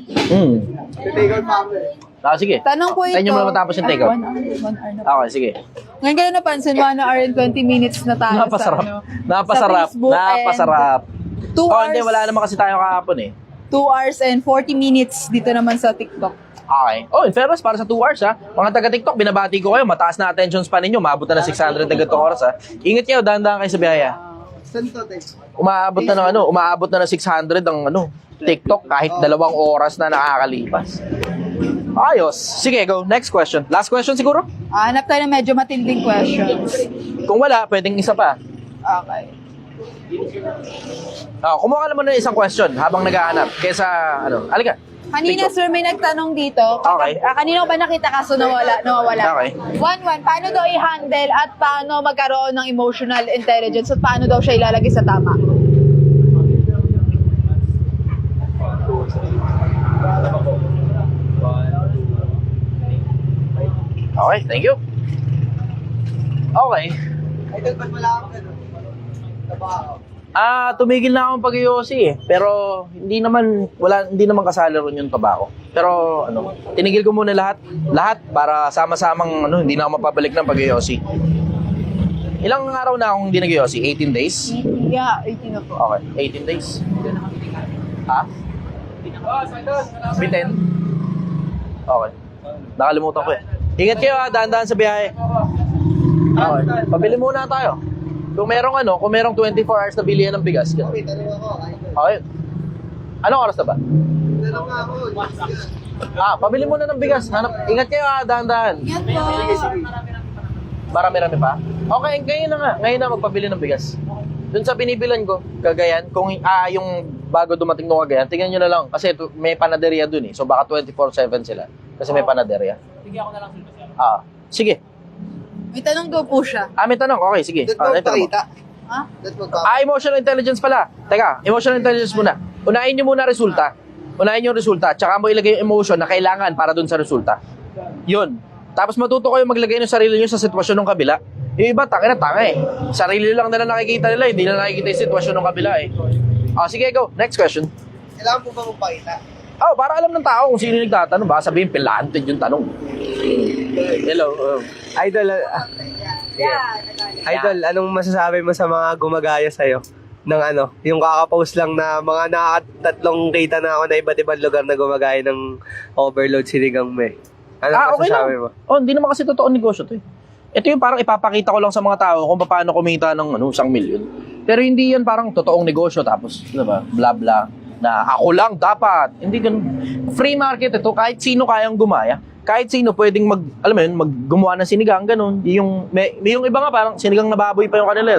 Sige.
Tanong po ito.
Tayo nyo muna matapos yung take out.
1 hour na.
Okay, sige.
Ngayon ko na napansin, 1 hour and 20 minutes na tayo
Napasarap.
sa,
Napasarap.
sa Facebook
Napasarap.
and 2
Oh,
hours,
hindi. Wala naman kasi tayo kahapon eh.
2 hours and 40 minutes dito naman sa TikTok.
Okay. Oh, in fairness, para sa 2 hours ha. Mga taga-TikTok, binabati ko kayo. Mataas na attention span ninyo. Maabot na ng 600 na ganitong oras ha. Ingat kayo, dahan-dahan kayo sa biyaya. Umaabot na ng umaabot na ng 600 ang TikTok kahit 2 oras na nakakalipas. Ayos. Sige, go. Next question. Last question siguro?
Hanap tayo ng medyo matinding questions.
Kung wala, pwedeng isa pa.
Okay.
Kumuha ka naman ng isang question habang naghahanap. Kesa, alika.
Kanina,
TikTok.
sir, may nagtanong dito.
Okay.
Kanina ko ba nakita kaso nawala?
Okay.
1-1, paano daw i-handle at paano magkaroon ng emotional intelligence at paano daw siya ilalagay sa tama?
Okay, thank you. Okay.
Idol, ba't wala ako ganun? Trabaho.
Tumigil na akong pag-iossi eh. Pero hindi naman kasali ron yung tabako. Pero tinigil ko muna lahat para sama-samang hindi na ako mapabalik ng pag-iossi. Ilang araw na akong hindi nag-iossi? 18 days?
Yeah, 18 na po.
Okay, 18 days. Ha? 10? Okay. Nakalimutan ko eh. Ingat kayo dahan-dahan sa biyahe. Okay. Pabili muna tayo. Kung merong 24 hours na bilihan ng bigas.
Okay, tanong ako, idol.
Okay. Anong oras na ba?
Tanong ako.
Pabili muna ng bigas. Ingat kayo dahan-dahan.
Yan po.
Marami-rami pa? Okay, ngayon na magpabili ng bigas. Doon sa binibilan ko, Cagayan, kung yung bago dumating ng Cagayan, tingnan nyo na lang. Kasi may panaderia dun eh. So baka 24/7 sila. Kasi may panaderia. Sige ako na lang sila. Sige.
May tanong daw po siya.
May tanong. Okay, sige.
Dito mo
Ito mo.
pakita.
Ha?
Dito mo
Emotional intelligence pala. Teka, emotional intelligence muna. Unahin nyo muna resulta. Unahin yung resulta. Tsaka mo ilagay yung emotion na kailangan para dun sa resulta. Yun. Tapos matuto kayo maglagay ng sarili nyo sa sitwasyon ng kabila. Yung iba, tanga eh. Sarili lang nila nakikita nila. Hindi na nakikita yung sitwasyon ng kabila eh. Sige, go. Next question.
Kailangan po ba mong pakita?
Para alam ng tao kung sino yung nagtatanong. Baka sabihin, pilantid yung tanong. Hello.
Idol, Idol, anong masasabi mo sa mga gumagaya sa'yo? Ng yung kakapost lang na mga nakatatlong kita na ako na iba't ibang lugar na gumagaya ng overload sinigang me. Ano
Okay
masasabi
lang.
mo?
Hindi naman kasi totoo negosyo to eh. Ito yung parang ipapakita ko lang sa mga tao kung paano kumita ng 1 milyon. Pero hindi yan parang totoong negosyo tapos, diba, bla bla, na ako lang dapat. Hindi ganun. Free market ito, kahit sino kayang gumaya. Kahit sino pwedeng gumawa ng sinigang, ganun. Yung iba nga parang sinigang na baboy pa yung kanila.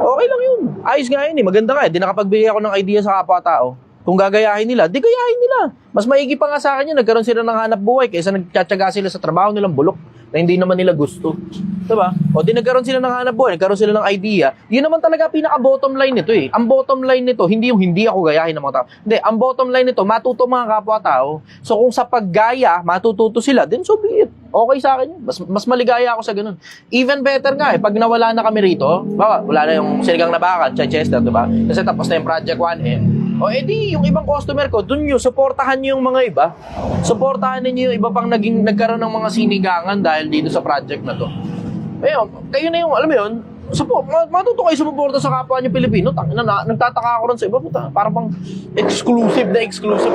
Okay lang yun. Ayos nga yun eh. Maganda nga eh. Di nakapagbigay ako ng idea sa kapwa-tao. Kung gagayahin nila, di gayahin nila. Mas maigi pa nga sa akin yun. Nagkaroon sila ng hanap buhay kaysa nagtsatsaga sila sa trabaho nilang bulok na hindi naman nila gusto. Diba? O di nagkaroon sila ng hanap buhay, nagkaroon sila ng idea. Yun naman talaga pinaka-bottom line nito eh. Ang bottom line nito, hindi yung hindi ako gayahin ng mga tao. Hindi, ang bottom line nito, matuto mga kapwa-tao. So kung sa paggaya, matututo sila, then so be it. Okay sa akin yun. Mas maligaya ako sa ganun. Even better nga eh, pag nawala na kami rito, wala na yung sinigang na bakal, Chichester, diba? Kasi tapos na yung Project 1M. O edi, yung ibang customer ko, dun nyo, supportahan nyo yung mga iba. Supportahan ninyo yung iba pang nagkaroon ng mga sinigangan dahil dito sa project na to. Ayun, kayo na yung, alam mo yun, matuto kayo sumuporta sa kapwa nyo Pilipino. Nagtataka ako rin sa iba, parang pang exclusive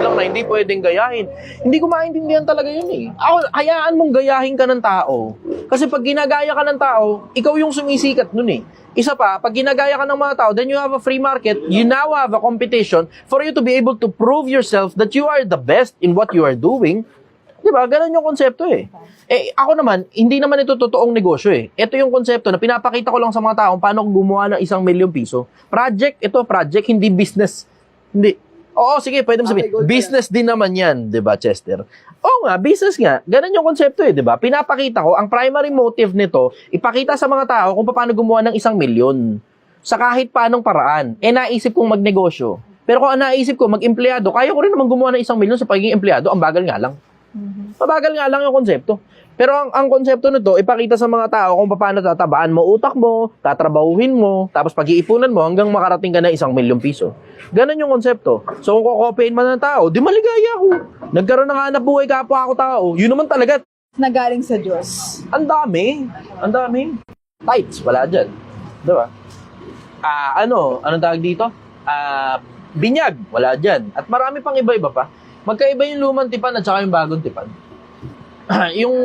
lang na hindi pwedeng gayahin. Hindi ko maintindihan talaga yun eh. Hayaan mong gayahin ka ng tao. Kasi pag ginagaya ka ng tao, ikaw yung sumisikat nun eh. Isa pa, pag ginagaya ka ng mga tao, then you have a free market, you now have a competition for you to be able to prove yourself that you are the best in what you are doing. Diba? Ganun yung konsepto eh. Ako naman, hindi naman ito totoong negosyo eh. Ito yung konsepto na pinapakita ko lang sa mga tao paano gumawa ng 1 milyon piso. Project, hindi business. Hindi. Oo, sige, pwede mo sabihin. Business din naman yan, diba, Chester? Oo nga, business nga. Ganun yung konsepto eh, diba? Pinapakita ko, ang primary motive nito, ipakita sa mga tao kung paano gumawa ng 1 milyon. Sa kahit paanong paraan. Naisip kong magnegosyo. Pero kung naisip ko mag-empleyado, kaya ko rin naman gumawa ng 1 milyon sa pagiging empleyado, ang bagal nga lang. Mabagal nga lang yung konsepto. Pero ang konsepto nito, ipakita sa mga tao kung paano tatabaan mo utak mo, tatrabahuhin mo, tapos pag-iipunan mo hanggang makarating ka na 1,000,000 piso. Ganon yung konsepto. So kung kokopyain man ng tao, di maligaya ako. Nagkaroon ng hanap buhay kapwa ako tao. Yun naman talaga.
Na galing sa Diyos.
Ang dami. Ang dami. Tights, wala dyan. Diba? Anong tawag dito? Binyag, wala dyan. At marami pang iba-iba pa. Magkaiba yung lumang tipan at saka yung bagong tipan. Yung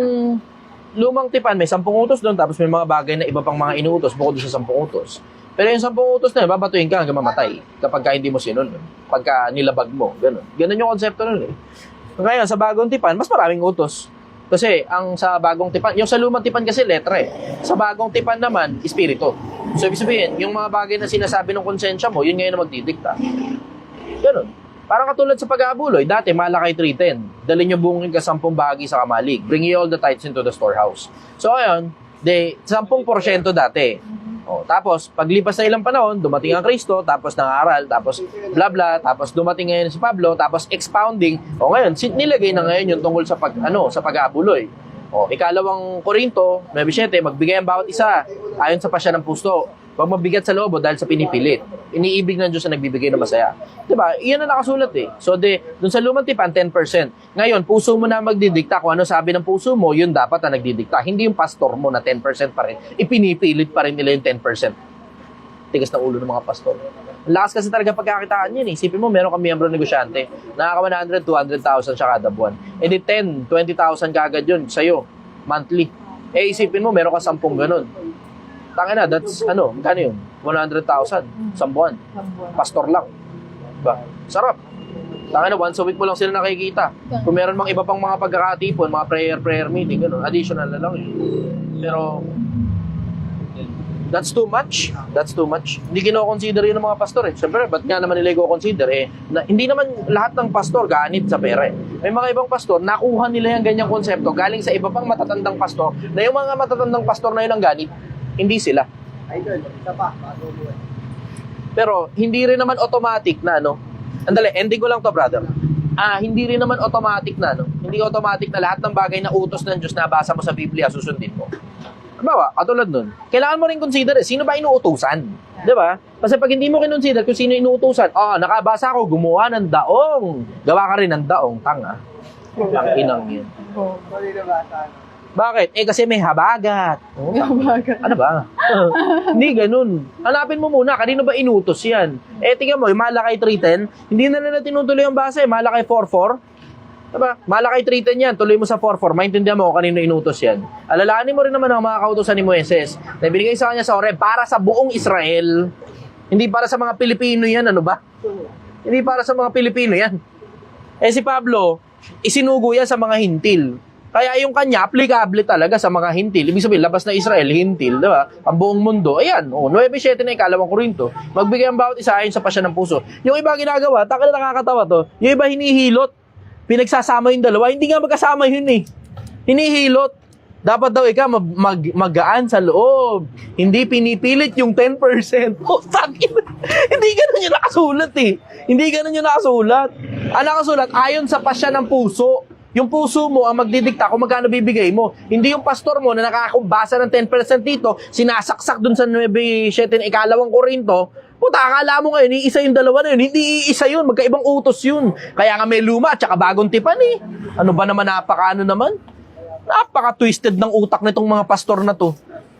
lumang tipan, may 10 utos doon, tapos may mga bagay na iba pang mga inuutos bukod sa 10 utos. Pero yung 10 utos na yun, babatuhin ka hanggang mamatay kapag ka hindi mo sinunod. Pagka nilabag mo, gano'n. Gano'n yung konsepto nun eh. Ngayon, sa bagong tipan, mas maraming utos. Kasi ang sa bagong tipan, yung sa lumang tipan kasi letra eh. Sa bagong tipan naman, espiritu. So, ibig sabihin, yung mga bagay na sinasabi ng konsensya mo, yun ngayon na magdidikta. Gano'n. Parang katulad sa pag-aabuloy, dati Malakay 3:10, dalhin niyo bungin ka 10 bahagi sa kamalig, bring ye all the tithes into the storehouse. So ngayon, 10% dati. O, tapos, paglipas na ilang panahon, dumating ang Kristo, tapos nangaral, tapos bla bla, tapos dumating ngayon si Pablo, tapos expounding. O ngayon, nilagay na ngayon yung tungkol sa sa pag-aabuloy. O, ikalawang Korinto, 9:7, magbigay ang bawat isa ayon sa pasya ng puso. Huwag mabigat sa loob dahil sa pinipilit. Iniibig ng Diyos na nagbibigay ng masaya. Diba? Iyan na nakasulat eh. So, dun sa lumang tipan, 10%. Ngayon, puso mo na magdidikta. Kung ano sabi ng puso mo, yun dapat na nagdidikta. Hindi yung pastor mo na 10% pa rin. Ipinipilit pa rin nila yung 10%. Tigas na ulo ng mga pastor. Ang lakas kasi talaga pagkakitaan yun eh. Isipin mo, meron kang miyembro negosyante. Nakaka 100, 200,000 siya kada buwan. E di 10, 20,000 kagad yun sa'yo. Monthly. Eh, isipin mo, meron ka 10 ganun. Tangina, that's magkano yun? 100,000 sa buwan. Pastor lang. Diba? Sarap. Tangina, once a week mo lang sila nakikita. Kung meron mang iba pang mga pagkakatipon, mga prayer meeting, gano'n, additional na lang eh. Pero, that's too much. That's too much. Hindi kino-consider yun ng mga pastor eh. Siyempre, ba't nga naman nila i-consider eh? Hindi naman lahat ng pastor ganit sa pera eh. May mga ibang pastor, nakuha nila yung ganyang konsepto galing sa iba pang matatandang pastor na yung mga matatandang pastor na yun ang ganit. Hindi sila.
Idol, isa pa, bago mo.
Pero, hindi rin naman automatic na, Andali, ending ko lang to, brother. Hindi rin naman automatic na, Hindi automatic na lahat ng bagay na utos ng Diyos na basa mo sa Biblia, susundin mo. Bawa, katulad nun, kailangan mo rin consider, sino ba inuutusan? Diba? Kasi pag hindi mo kinonsider kung sino inuutusan, nakabasa ako, gumawa ng daong. Gawa ka rin ng daong, tanga. Ang inang yun.
Sorry na bata.
Bakit? Kasi may habagat.
Habagat.
Ano ba? Hindi ganun. Hanapin mo muna, kanino ba inutos yan? Tingnan mo, yung Malakay 3:10, hindi na nila tinutuloy ang basa eh. Malakay 4:4. Diba? Malakay 3:10 yan, tuloy mo sa 4:4, maintindihan mo kung kanino inutos yan. Alalahanin mo rin naman ang mga kautosan ni Moises na binigay sa kanya sa Horeb para sa buong Israel. Hindi para sa mga Pilipino yan, ano ba? Hindi para sa mga Pilipino yan. Si Pablo, isinugo yan sa mga hintil. Kaya yung kanya, applicable talaga sa mga hintil. Ibig sabihin, labas na Israel, hintil, di ba? Ang buong mundo. Ayan, 9:7 na ikalawang Korinto. Magbigay ang bawat isa ayon sa pasya ng puso. Yung iba ginagawa, nakakatawa to. Yung iba hinihilot. Pinagsasama yung dalawa. Hindi nga magkasama yun eh. Hinihilot. Dapat daw ikaw magaan sa loob. Hindi pinipilit yung 10%. Hindi ganun yung nakasulat eh. Hindi ganun yung nakasulat. Ang nakasulat, ayon sa pasya ng puso. Yung puso mo ang magdidikta kung magkano bibigay mo. Hindi yung pastor mo na nakakabasa ng 10% dito, sinasaksak dun sa 9:7 ikalawang Korinto. Puta, akala mo ngayon, iisa yung dalawa na yun. Hindi iisa yun, magkaibang utos yun. Kaya nga may luma at saka bagong tipan eh. Ano ba naman, napaka-twisted ng utak nitong mga pastor na to.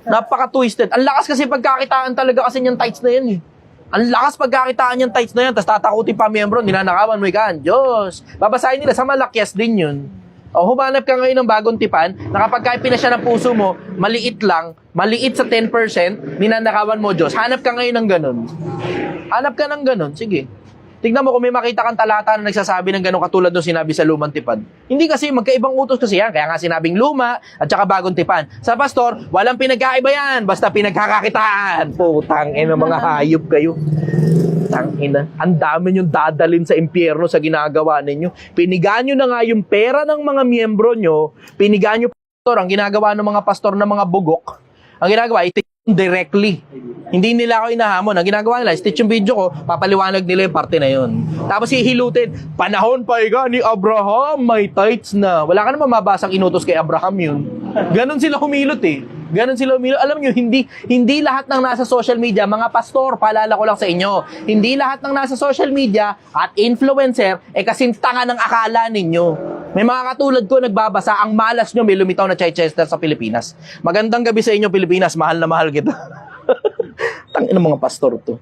Napaka-twisted. Ang lakas kasi pagkakitaan talaga kasi niyang tights na yan eh. Ang lakas pagkakitaan niyang tights na yan, tapos tatakutin pa miyembro, ninanakawan mo ikaan. Diyos! Babasahin nila, sa Malakyas din yun. O humanap ka ngayon ng bagong tipan, na kapag pinasya ng puso mo, maliit lang, maliit sa 10%, ninanakawan mo Diyos. Hanap ka ngayon ng ganun. Hanap ka ng ganun, sige. Tignan mo kung may makita kang talata na nagsasabi ng ganun katulad ng sinabi sa lumang tipan. Hindi kasi, magkaibang utos kasi yan. Kaya nga sinabing luma at saka bagong tipan. Sa pastor, walang pinagkaiba yan. Basta pinagkakakitaan. Putang ina, mga hayop kayo. Putang ina. Ang dami niyong dadalin sa impyerno sa ginagawa ninyo. Pinigaan nyo na nga yung pera ng mga miyembro nyo. Pinigaan nyo, pastor, ang ginagawa ng mga pastor na mga bugok. Ang ginagawa, directly. Hindi nila ako inahamon. Ang ginagawa nila, stitch yung video ko, papaliwanag nila yung parte na yun. Tapos hihilutin, panahon pa ni Abraham, may tithes na. Wala ka naman mabasang inutos kay Abraham yun. Ganon sila humilot eh. Ganon sila humilot. Alam nyo, hindi lahat ng nasa social media, mga pastor, paalala ko lang sa inyo, hindi lahat ng nasa social media at influencer, kasing tanga ng akala ninyo. May mga katulad ko nagbabasa, ang malas nyo, may lumitaw na Chichester sa Pilipinas. Magandang gabi sa inyo, Pilipinas. Mahal na mahal kita. Tangin ng mga pastor to.